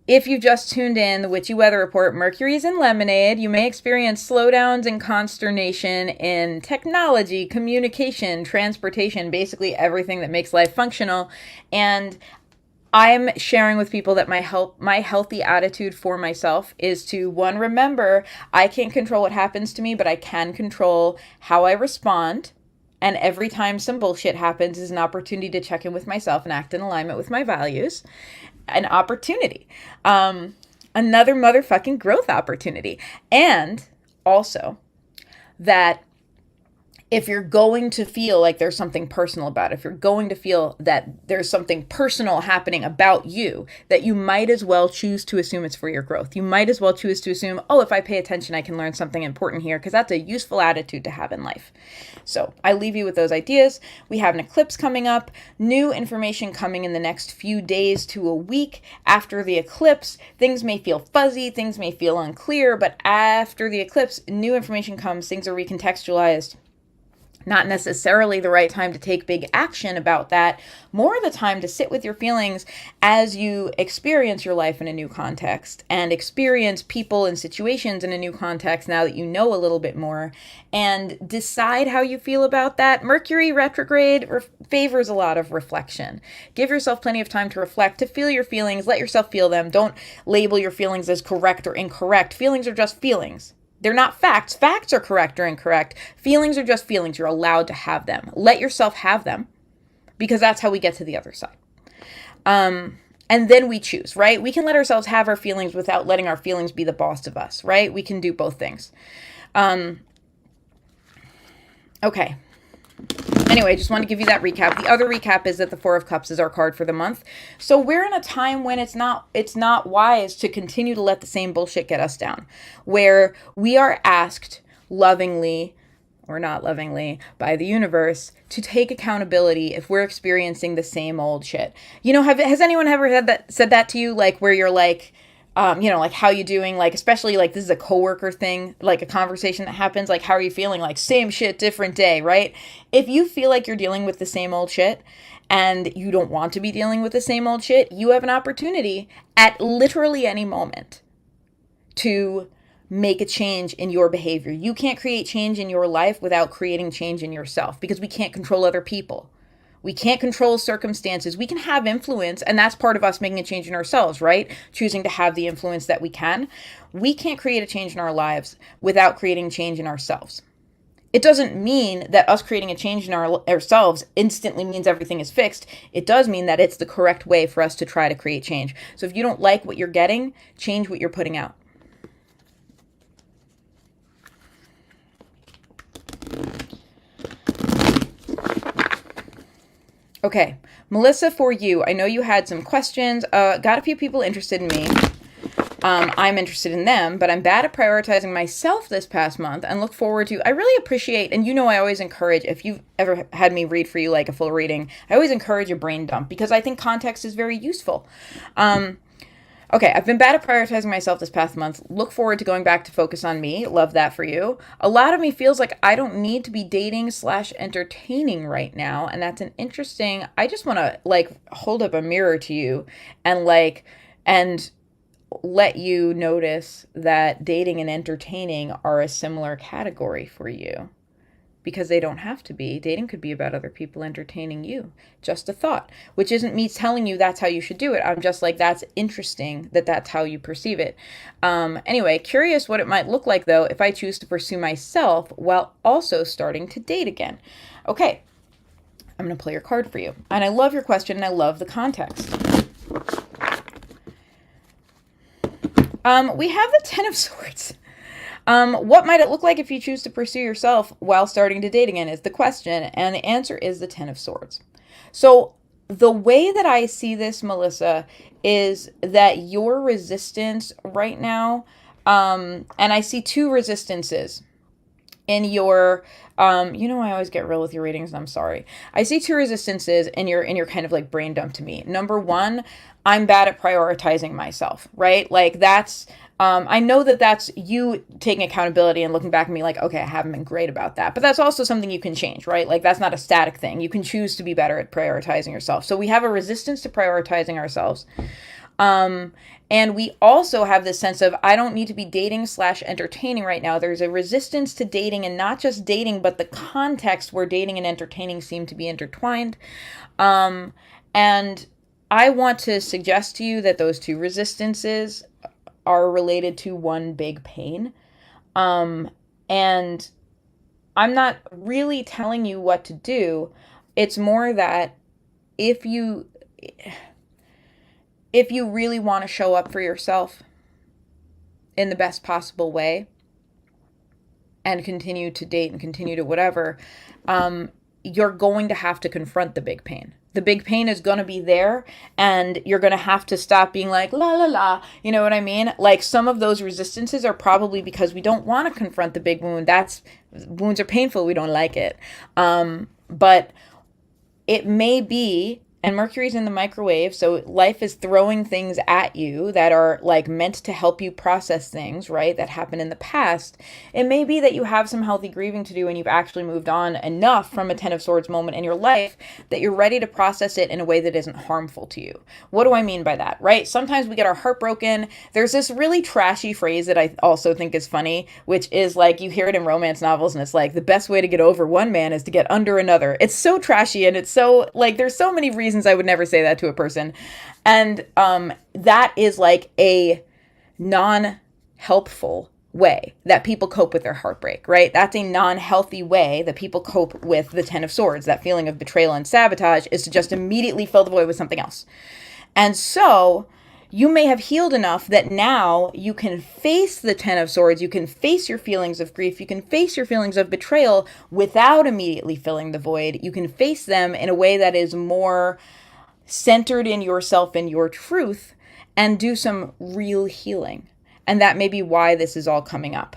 If you just tuned in, the Witchy Weather Report, Mercury's in Lemonade. You may experience slowdowns and consternation in technology, communication, transportation, basically everything that makes life functional. And I'm sharing with people that my healthy attitude for myself is to, one, remember I can't control what happens to me, but I can control how I respond. And every time some bullshit happens is an opportunity to check in with myself and act in alignment with my values. An opportunity. Another motherfucking growth opportunity. And also that if you're going to feel like there's something personal about it, if you're going to feel that there's something personal happening about you, that you might as well choose to assume it's for your growth. You might as well choose to assume, oh, if I pay attention, I can learn something important here, because that's a useful attitude to have in life. So I leave you with those ideas. We have an eclipse coming up, new information coming in the next few days to a week after the eclipse. Things may feel fuzzy, things may feel unclear, but after the eclipse, new information comes, things are recontextualized. Not necessarily the right time to take big action about that, more the time to sit with your feelings as you experience your life in a new context and experience people and situations in a new context now that you know a little bit more, and decide how you feel about that. Mercury retrograde favors a lot of reflection. Give yourself plenty of time to reflect, to feel your feelings, let yourself feel them. Don't label your feelings as correct or incorrect. Feelings are just feelings. They're not facts. Facts are correct or incorrect. Feelings are just feelings. You're allowed to have them. Let yourself have them, because that's how we get to the other side. And then we choose, right? We can let ourselves have our feelings without letting our feelings be the boss of us, right? We can do both things. Okay. Anyway, just want to give you that recap. The other recap is that the Four of Cups is our card for the month. So we're in a time when it's not wise to continue to let the same bullshit get us down, where we are asked lovingly or not lovingly by the universe to take accountability if we're experiencing the same old shit. You know, has anyone ever said that to you? Like, where you're like, like, how you doing? Like, especially like this is a coworker thing, like a conversation that happens, like, how are you feeling? Like, same shit, different day, right? If you feel like you're dealing with the same old shit and you don't want to be dealing with the same old shit, you have an opportunity at literally any moment to make a change in your behavior. You can't create change in your life without creating change in yourself, because we can't control other people. We can't control circumstances. We can have influence, and that's part of us making a change in ourselves, right? Choosing to have the influence that we can. We can't create a change in our lives without creating change in ourselves. It doesn't mean that us creating a change in ourselves instantly means everything is fixed. It does mean that it's the correct way for us to try to create change. So if you don't like what you're getting, change what you're putting out. Okay, Melissa, for you, I know you had some questions. Got a few people interested in me. I'm interested in them, but I'm bad at prioritizing myself this past month and look forward to, I really appreciate, and you know I always encourage, if you've ever had me read for you like a full reading, I always encourage a brain dump because I think context is very useful. Okay, I've been bad at prioritizing myself this past month. Look forward to going back to focus on me. Love that for you. A lot of me feels like I don't need to be dating/entertaining right now. And that's an interesting, I just want to like hold up a mirror to you and let you notice that dating and entertaining are a similar category for you. Because they don't have to be. Dating could be about other people entertaining you. Just a thought, which isn't me telling you that's how you should do it. I'm just like, that's interesting that that's how you perceive it. Anyway, curious what it might look like, though, if I choose to pursue myself while also starting to date again. Okay, I'm going to play your card for you. And I love your question, and I love the context. We have the Ten of Swords. What might it look like if you choose to pursue yourself while starting to date again is the question, and the answer is the Ten of Swords. So the way that I see this, Melissa, is that your resistance right now, and I see two resistances in your I always get real with your readings and I'm sorry. I see two resistances in your kind of like brain dump to me. Number one, I'm bad at prioritizing myself, right? Like that's I know that that's you taking accountability and looking back at me like, okay, I haven't been great about that. But that's also something you can change, right? Like that's not a static thing. You can choose to be better at prioritizing yourself. So we have a resistance to prioritizing ourselves. And we also have this sense of, I don't need to be dating / entertaining right now. There's a resistance to dating, and not just dating, but the context where dating and entertaining seem to be intertwined. And I want to suggest to you that those two resistances are related to one big pain. And I'm not really telling you what to do. It's more that if you really want to show up for yourself in the best possible way and continue to date and continue to whatever, you're going to have to confront the big pain. The big pain is going to be there, and you're going to have to stop being like, la, la, la. You know what I mean? Like some of those resistances are probably because we don't want to confront the big wound. Wounds are painful. We don't like it. But it may be, and Mercury's in the microwave, so life is throwing things at you that are like meant to help you process things, right, that happened in the past. It may be that you have some healthy grieving to do and you've actually moved on enough from a Ten of Swords moment in your life that you're ready to process it in a way that isn't harmful to you. What do I mean by that, right? Sometimes we get our heart broken. There's this really trashy phrase that I also think is funny, which is like, you hear it in romance novels and it's like, the best way to get over one man is to get under another. It's so trashy, and it's so like, there's so many reasons I would never say that to a person. And that is like a non-helpful way that people cope with their heartbreak, right? That's a non-healthy way that people cope with the Ten of Swords. That feeling of betrayal and sabotage is to just immediately fill the void with something else. And so you may have healed enough that now you can face the Ten of Swords, you can face your feelings of grief, you can face your feelings of betrayal without immediately filling the void. You can face them in a way that is more centered in yourself and your truth, and do some real healing. And that may be why this is all coming up.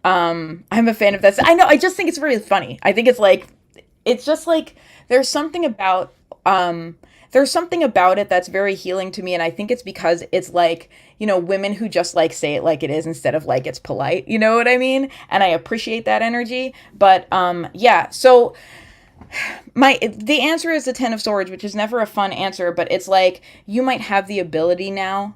I'm a fan of this. I know, I just think it's really funny. I think it's just like, there's something about it that's very healing to me. And I think it's because it's like, women who just like say it like it is instead of like it's polite. You know what I mean? And I appreciate that energy. But yeah, so the answer is the Ten of Swords, which is never a fun answer, but it's like, you might have the ability now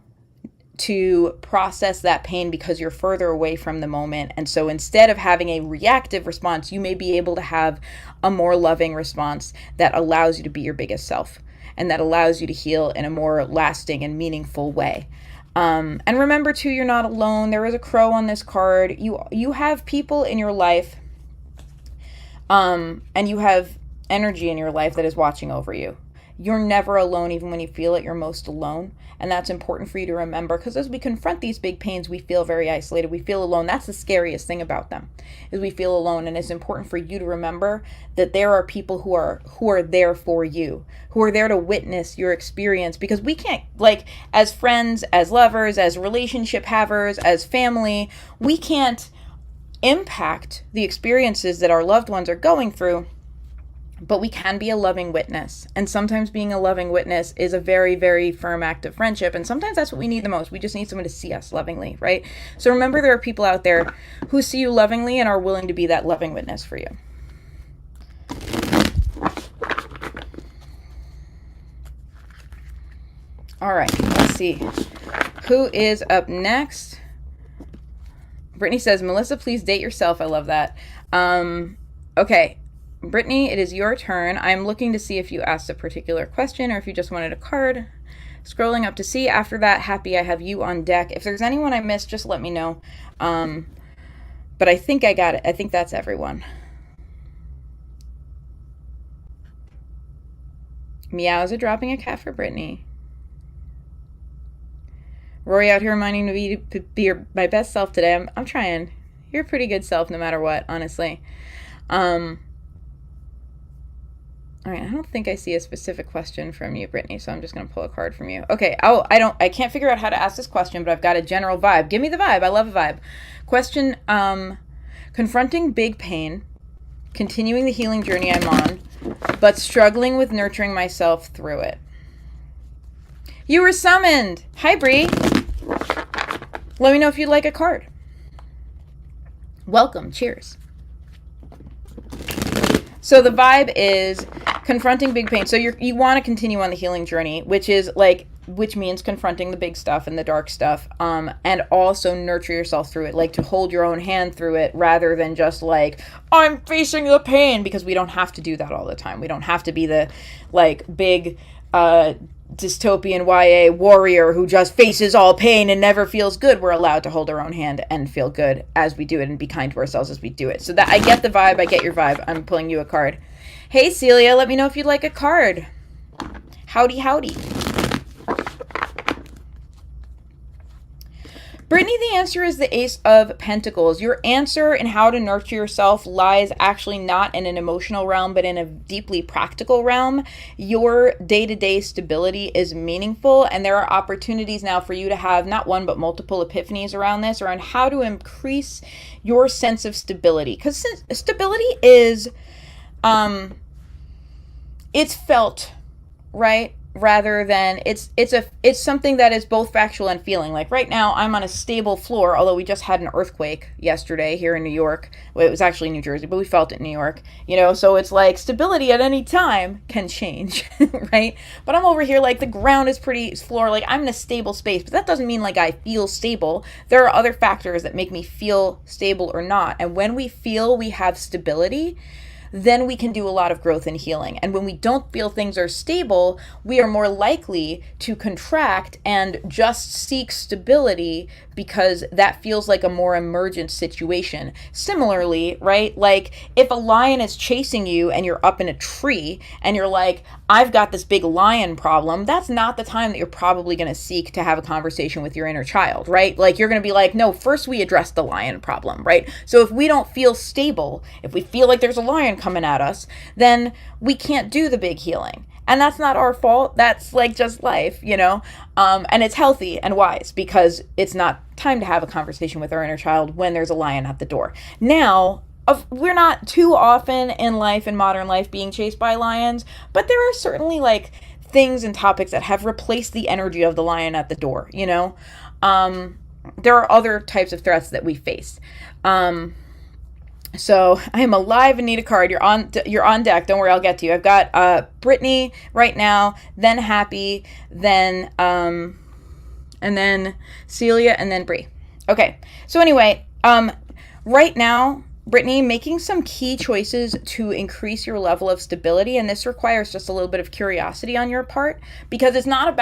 to process that pain because you're further away from the moment. And so instead of having a reactive response, you may be able to have a more loving response that allows you to be your biggest self, and that allows you to heal in a more lasting and meaningful way. And remember too, you're not alone. There is a crow on this card. You have people in your life, and you have energy in your life that is watching over you. You're never alone, even when you feel it, you're most alone. And that's important for you to remember, because as we confront these big pains, we feel very isolated. We feel alone. That's the scariest thing about them, is we feel alone. And it's important for you to remember that there are people who are there for you, who are there to witness your experience, because we can't, like, as friends, as lovers, as relationship havers, as family, we can't impact the experiences that our loved ones are going through. But we can be a loving witness. And sometimes being a loving witness is a very, very firm act of friendship. And sometimes that's what we need the most. We just need someone to see us lovingly, right? So remember, there are people out there who see you lovingly and are willing to be that loving witness for you. All right, let's see. Who is up next? Brittany says, Melissa, please date yourself. I love that. Okay. Brittany, it is your turn. I'm looking to see if you asked a particular question or if you just wanted a card. Scrolling up to see. After that, happy I have you on deck. If there's anyone I missed, just let me know. But I think I got it. I think that's everyone. Meows are dropping a cat for Brittany. Rory out here reminding me to be my best self today. I'm trying. You're a pretty good self no matter what, honestly. All right, I don't think I see a specific question from you, Brittany, so I'm just going to pull a card from you. Okay, I can't figure out how to ask this question, but I've got a general vibe. Give me the vibe. I love a vibe. Question, confronting big pain, continuing the healing journey I'm on, but struggling with nurturing myself through it. You were summoned. Hi, Bree. Let me know if you'd like a card. Welcome. Cheers. So the vibe is confronting big pain. So you want to continue on the healing journey, which means confronting the big stuff and the dark stuff, and also nurture yourself through it, like to hold your own hand through it rather than just like, I'm facing the pain, because we don't have to do that all the time. We don't have to be the like big dystopian YA warrior who just faces all pain and never feels good. We're allowed to hold our own hand and feel good as we do it and be kind to ourselves as we do it. So that I get the vibe. I get your vibe. I'm pulling you a card. Hey, Celia, let me know if you'd like a card. Howdy, howdy. Brittany, the answer is the Ace of Pentacles. Your answer in how to nurture yourself lies actually not in an emotional realm, but in a deeply practical realm. Your day-to-day stability is meaningful, and there are opportunities now for you to have not one, but multiple epiphanies around this, around how to increase your sense of stability. Because stability is, it's felt, right? Rather than it's something that is both factual and feeling. Like right now, I'm on a stable floor, although we just had an earthquake yesterday here in New York. Well, it was actually New Jersey, but we felt it in New York, so it's like stability at any time can change, right? But I'm over here like the ground is pretty floor, like I'm in a stable space, but that doesn't mean like I feel stable. There are other factors that make me feel stable or not. And when we feel we have stability, then we can do a lot of growth and healing. And when we don't feel things are stable, we are more likely to contract and just seek stability because that feels like a more emergent situation. Similarly, right? Like if a lion is chasing you and you're up in a tree and you're like, I've got this big lion problem, that's not the time that you're probably going to seek to have a conversation with your inner child, right? Like you're going to be like, no, first we address the lion problem, right? So if we don't feel stable, if we feel like there's a lion coming at us, then we can't do the big healing. And that's not our fault. That's like just life, and it's healthy and wise because it's not time to have a conversation with our inner child when there's a lion at the door. Now, we're not too often in modern life being chased by lions, but there are certainly like things and topics that have replaced the energy of the lion at the door, there are other types of threats that we face. So I am alive and need a card. You're on deck. Don't worry, I'll get to you. I've got Brittany right now, then Happy, then and then Celia, and then Bree. Okay. So anyway, right now, Brittany, making some key choices to increase your level of stability, and this requires just a little bit of curiosity on your part, because it's not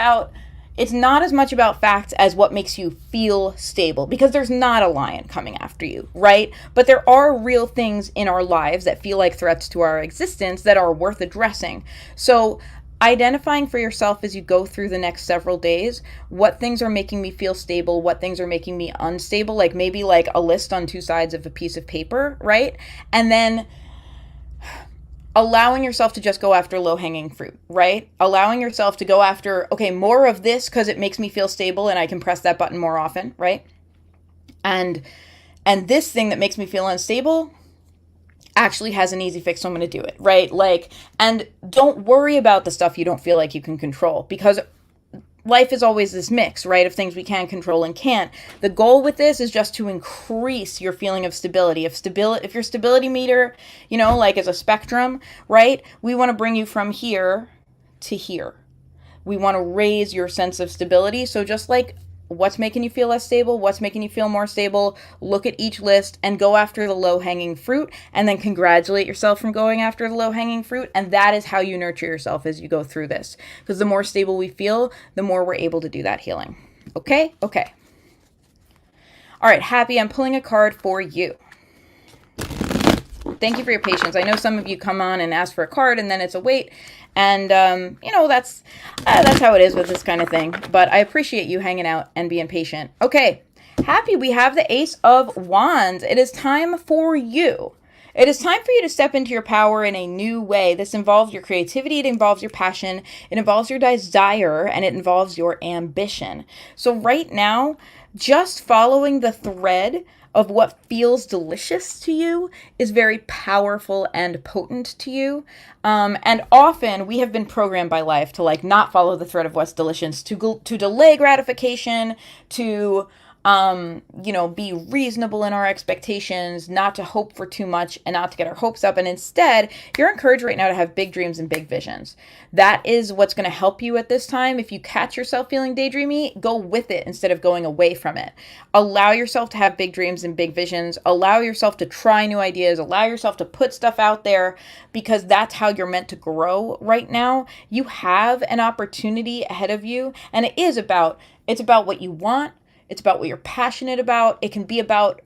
as much about facts as what makes you feel stable, because there's not a lion coming after you, right? But there are real things in our lives that feel like threats to our existence that are worth addressing. So identifying for yourself as you go through the next several days, what things are making me feel stable, what things are making me unstable, like maybe like a list on two sides of a piece of paper, right? And then allowing yourself to just go after low-hanging fruit, right? Allowing yourself to go after, okay, more of this because it makes me feel stable and I can press that button more often, right? And this thing that makes me feel unstable actually has an easy fix, so I'm going to do it, right? Like, and don't worry about the stuff you don't feel like you can control, because life is always this mix, right, of things we can control and can't. The goal with this is just to increase your feeling of stability. If your stability meter, like is a spectrum, right, we want to bring you from here to here. We want to raise your sense of stability. So just like what's making you feel less stable, what's making you feel more stable, look at each list and go after the low-hanging fruit, and then congratulate yourself from going after the low-hanging fruit. And that is how you nurture yourself as you go through this, because the more stable we feel, the more we're able to do that healing. Okay? All right, Happy, I'm pulling a card for you. Thank you for your patience. I know some of you come on and ask for a card and then it's a wait. And, that's how it is with this kind of thing. But I appreciate you hanging out and being patient. Okay, Happy, we have the Ace of Wands. It is time for you. It is time for you to step into your power in a new way. This involves your creativity, it involves your passion, it involves your desire, and it involves your ambition. So right now, just following the thread of what feels delicious to you is very powerful and potent to you. And often we have been programmed by life to like not follow the thread of what's delicious, to delay gratification, to be reasonable in our expectations, not to hope for too much and not to get our hopes up. And instead, you're encouraged right now to have big dreams and big visions. That is what's going to help you at this time. If you catch yourself feeling daydreamy, go with it instead of going away from it. Allow yourself to have big dreams and big visions. Allow yourself to try new ideas. Allow yourself to put stuff out there because that's how you're meant to grow right now. You have an opportunity ahead of you, and it's about what you want. It's about what you're passionate about. It can be about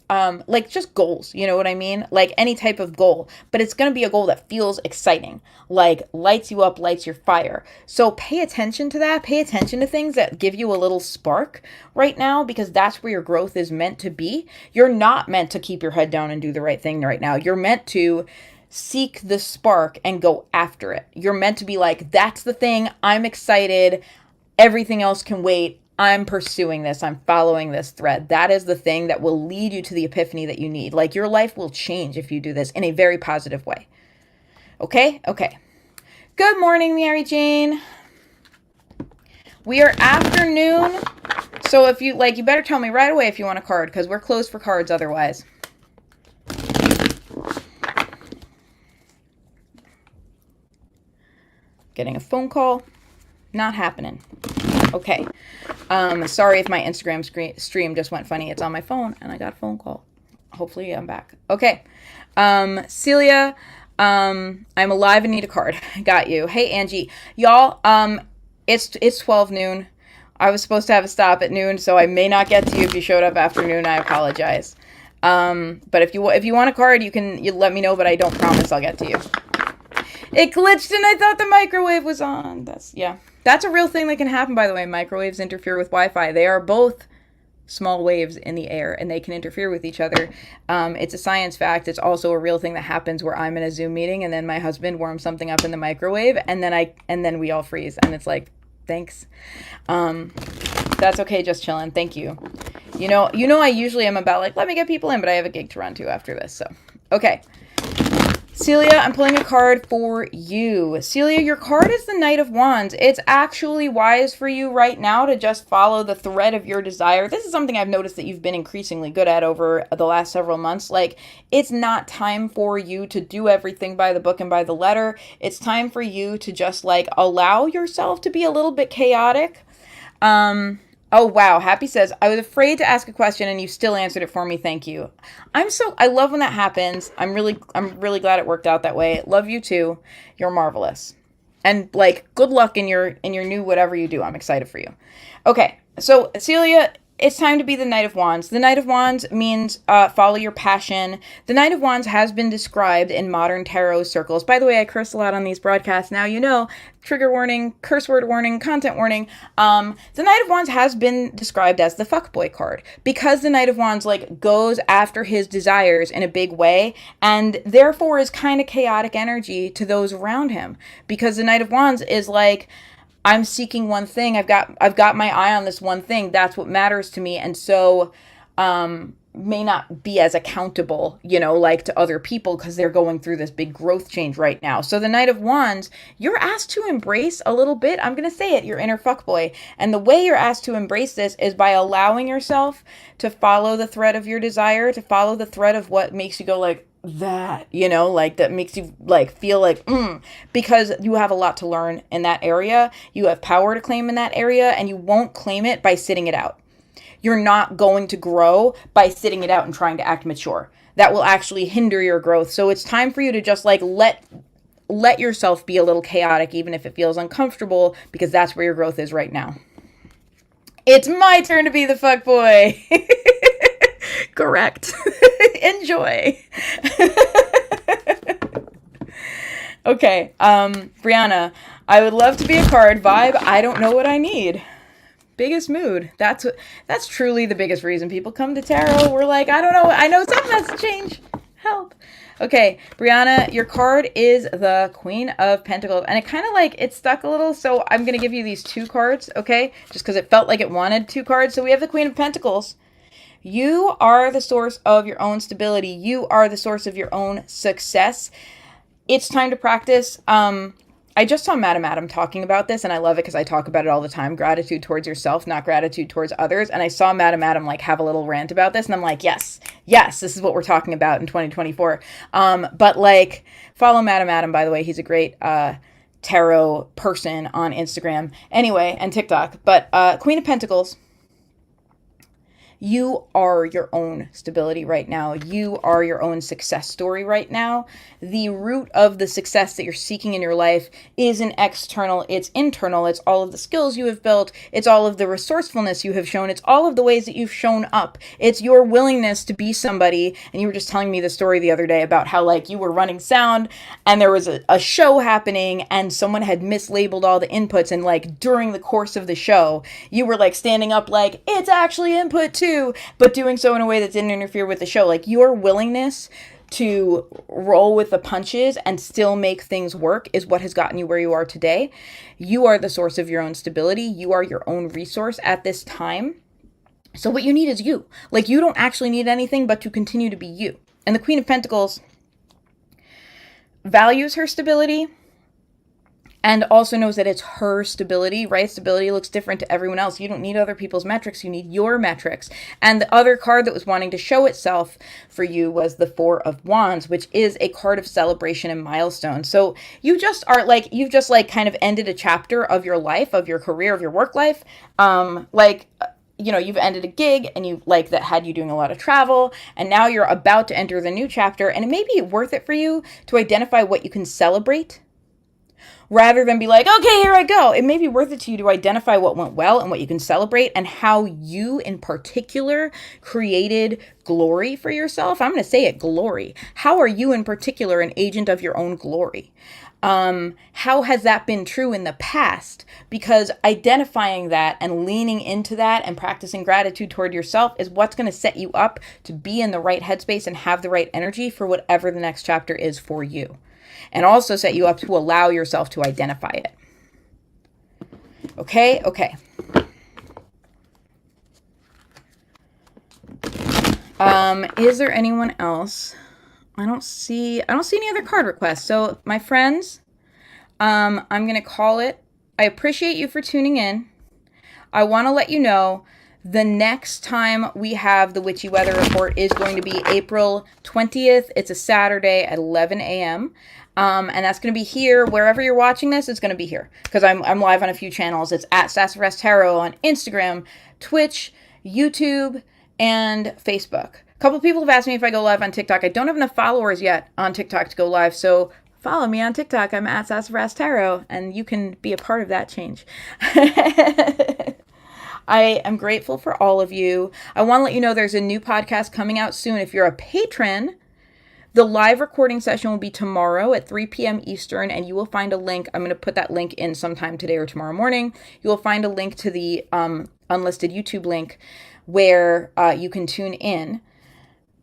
just goals, you know what I mean? Like any type of goal, but it's going to be a goal that feels exciting, like lights you up, lights your fire. So pay attention to that. Pay attention to things that give you a little spark right now, because that's where your growth is meant to be. You're not meant to keep your head down and do the right thing right now. You're meant to seek the spark and go after it. You're meant to be like, that's the thing. I'm excited. Everything else can wait. I'm pursuing this. I'm following this thread. That is the thing that will lead you to the epiphany that you need. Like your life will change if you do this in a very positive way. Okay? Okay. Good morning, Mary Jane. We are afternoon. So if you you better tell me right away if you want a card, because we're closed for cards otherwise. Getting a phone call. Not happening. Okay. Sorry if my Instagram stream just went funny. It's on my phone and I got a phone call. Hopefully I'm back. Okay. Celia, I'm alive and need a card. Got you. Hey, Angie. Y'all, it's 12 noon. I was supposed to have a stop at noon, so I may not get to you if you showed up after noon. I apologize. But if you want a card, you let me know, but I don't promise I'll get to you. It glitched and I thought the microwave was on. That's a real thing that can happen, by the way. Microwaves interfere with Wi-Fi. They are both small waves in the air and they can interfere with each other. It's a science fact. It's also a real thing that happens where I'm in a Zoom meeting and then my husband warms something up in the microwave and then we all freeze and it's like, thanks. That's okay, just chilling. Thank you. You know I usually am about like, let me get people in, but I have a gig to run to after this. So, okay. Celia, I'm pulling a card for you. Celia, your card is the Knight of Wands. It's actually wise for you right now to just follow the thread of your desire. This is something I've noticed that you've been increasingly good at over the last several months. Like, it's not time for you to do everything by the book and by the letter. It's time for you to just allow yourself to be a little bit chaotic. Oh, wow. Happy says, I was afraid to ask a question and you still answered it for me. Thank you. I love when that happens. I'm really glad it worked out that way. Love you too. You're marvelous. And good luck in your new whatever you do. I'm excited for you. Okay. So Celia, it's time to be the Knight of Wands. The Knight of Wands means follow your passion. The Knight of Wands has been described in modern tarot circles. By the way, I curse a lot on these broadcasts. Now you know, trigger warning, curse word warning, content warning. The Knight of Wands has been described as the fuckboy card because the Knight of Wands goes after his desires in a big way and therefore is kind of chaotic energy to those around him because the Knight of Wands is I'm seeking one thing. I've got my eye on this one thing. That's what matters to me. And so, may not be as accountable, to other people because they're going through this big growth change right now. So the Knight of Wands, you're asked to embrace a little bit. I'm going to say it, your inner fuckboy. And the way you're asked to embrace this is by allowing yourself to follow the thread of your desire, to follow the thread of what makes you go that, that makes you feel because you have a lot to learn in that area. You have power to claim in that area and you won't claim it by sitting it out. You're not going to grow by sitting it out and trying to act mature. That will actually hinder your growth. So it's time for you to just let yourself be a little chaotic, even if it feels uncomfortable, because that's where your growth is right now. It's my turn to be the fuckboy. Correct. Enjoy. Okay, Brianna, I would love to be a card. Vibe, I don't know what I need. Biggest mood. That's truly the biggest reason people come to tarot. We're like, I don't know. I know something has to change. Help. Okay, Brianna, your card is the Queen of Pentacles. And it kind of like, it stuck a little. So I'm going to give you these 2 cards, okay? Just because it felt like it wanted 2 cards. So we have the Queen of Pentacles. You are the source of your own stability. You are the source of your own success. It's time to practice. I just saw Madam Adam talking about this, and I love it because I talk about it all the time. Gratitude towards yourself, not gratitude towards others. And I saw Madam Adam like have a little rant about this, and I'm like, yes, this is what we're talking about in 2024. But like, follow Madam Adam, by the way. He's a great tarot person on Instagram, anyway, and TikTok. But Queen of Pentacles. You are your own stability right now. You are your own success story right now. The root of the success that you're seeking in your life isn't external, it's internal. It's all of the skills you have built. It's all of the resourcefulness you have shown. It's all of the ways that you've shown up. It's your willingness to be somebody. And you were just telling me the story the other day about how like you were running sound and there was a show happening and someone had mislabeled all the inputs. And like during the course of the show, you were like standing up like, it's actually input 2. But doing so in a way that didn't interfere with the show. Like your willingness to roll with the punches and still make things work is what has gotten you where you are today. You are the source of your own stability. You are your own resource at this time. So what you need is you. Like you don't actually need anything but to continue to be you. And the Queen of Pentacles values her stability and also knows that it's her stability, right? Stability looks different to everyone else. You don't need other people's metrics. You need your metrics. And the other card that was wanting to show itself for you was the 4 of Wands, which is a card of celebration and milestone. So you just are like, you've just like kind of ended a chapter of your life, of your career, of your work life. You know, you've ended a gig and you like that had you doing a lot of travel, and now you're about to enter the new chapter, and it may be worth it for you to identify what you can celebrate rather than be like, okay, here I go. It may be worth it to you to identify what went well and what you can celebrate and how you in particular created glory for yourself. I'm going to say it, glory. How are you in particular an agent of your own glory? How has that been true in the past? Because identifying that and leaning into that and practicing gratitude toward yourself is what's going to set you up to be in the right headspace and have the right energy for whatever the next chapter is for you. And also set you up to allow yourself to identify it. Okay? Okay. Is there anyone else? I don't see any other card requests. So my friends, I'm going to call it. I appreciate you for tuning in. I want to let you know the next time we have the Witchy Weather Report is going to be April 20th. It's a Saturday at 11 a.m. And that's going to be here. Wherever you're watching this, it's going to be here. Because I'm live on a few channels. It's at Sassafras Tarot on Instagram, Twitch, YouTube, and Facebook. A couple people have asked me if I go live on TikTok. I don't have enough followers yet on TikTok to go live. So follow me on TikTok. I'm at Sassafras Tarot. And you can be a part of that change. I am grateful for all of you. I want to let you know there's a new podcast coming out soon. If you're a patron, the live recording session will be tomorrow at 3 p.m. Eastern, and you will find a link. I'm going to put that link in sometime today or tomorrow morning. You will find a link to the unlisted YouTube link where you can tune in.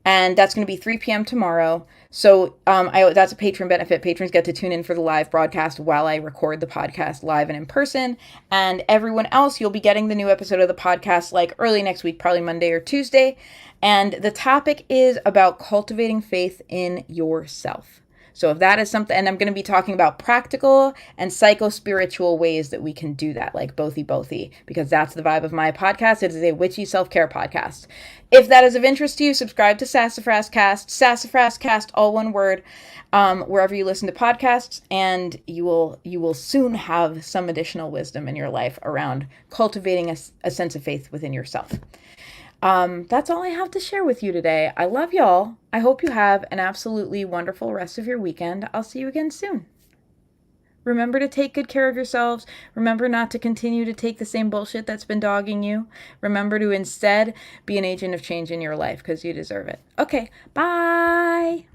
And that's going to be 3 p.m. tomorrow. So that's a patron benefit. Patrons get to tune in for the live broadcast while I record the podcast live and in person. And everyone else, you'll be getting the new episode of the podcast like early next week, probably Monday or Tuesday. And the topic is about cultivating faith in yourself. So if that is something, and I'm going to be talking about practical and psycho-spiritual ways that we can do that, like bothy, because that's the vibe of my podcast. It is a witchy self-care podcast. If that is of interest to you, subscribe to Sassafras Cast, all one word, wherever you listen to podcasts, and you will soon have some additional wisdom in your life around cultivating a sense of faith within yourself. That's all I have to share with you today. I love y'all. I hope you have an absolutely wonderful rest of your weekend. I'll see you again soon. Remember to take good care of yourselves. Remember not to continue to take the same bullshit that's been dogging you. Remember to instead be an agent of change in your life because you deserve it. Okay, bye.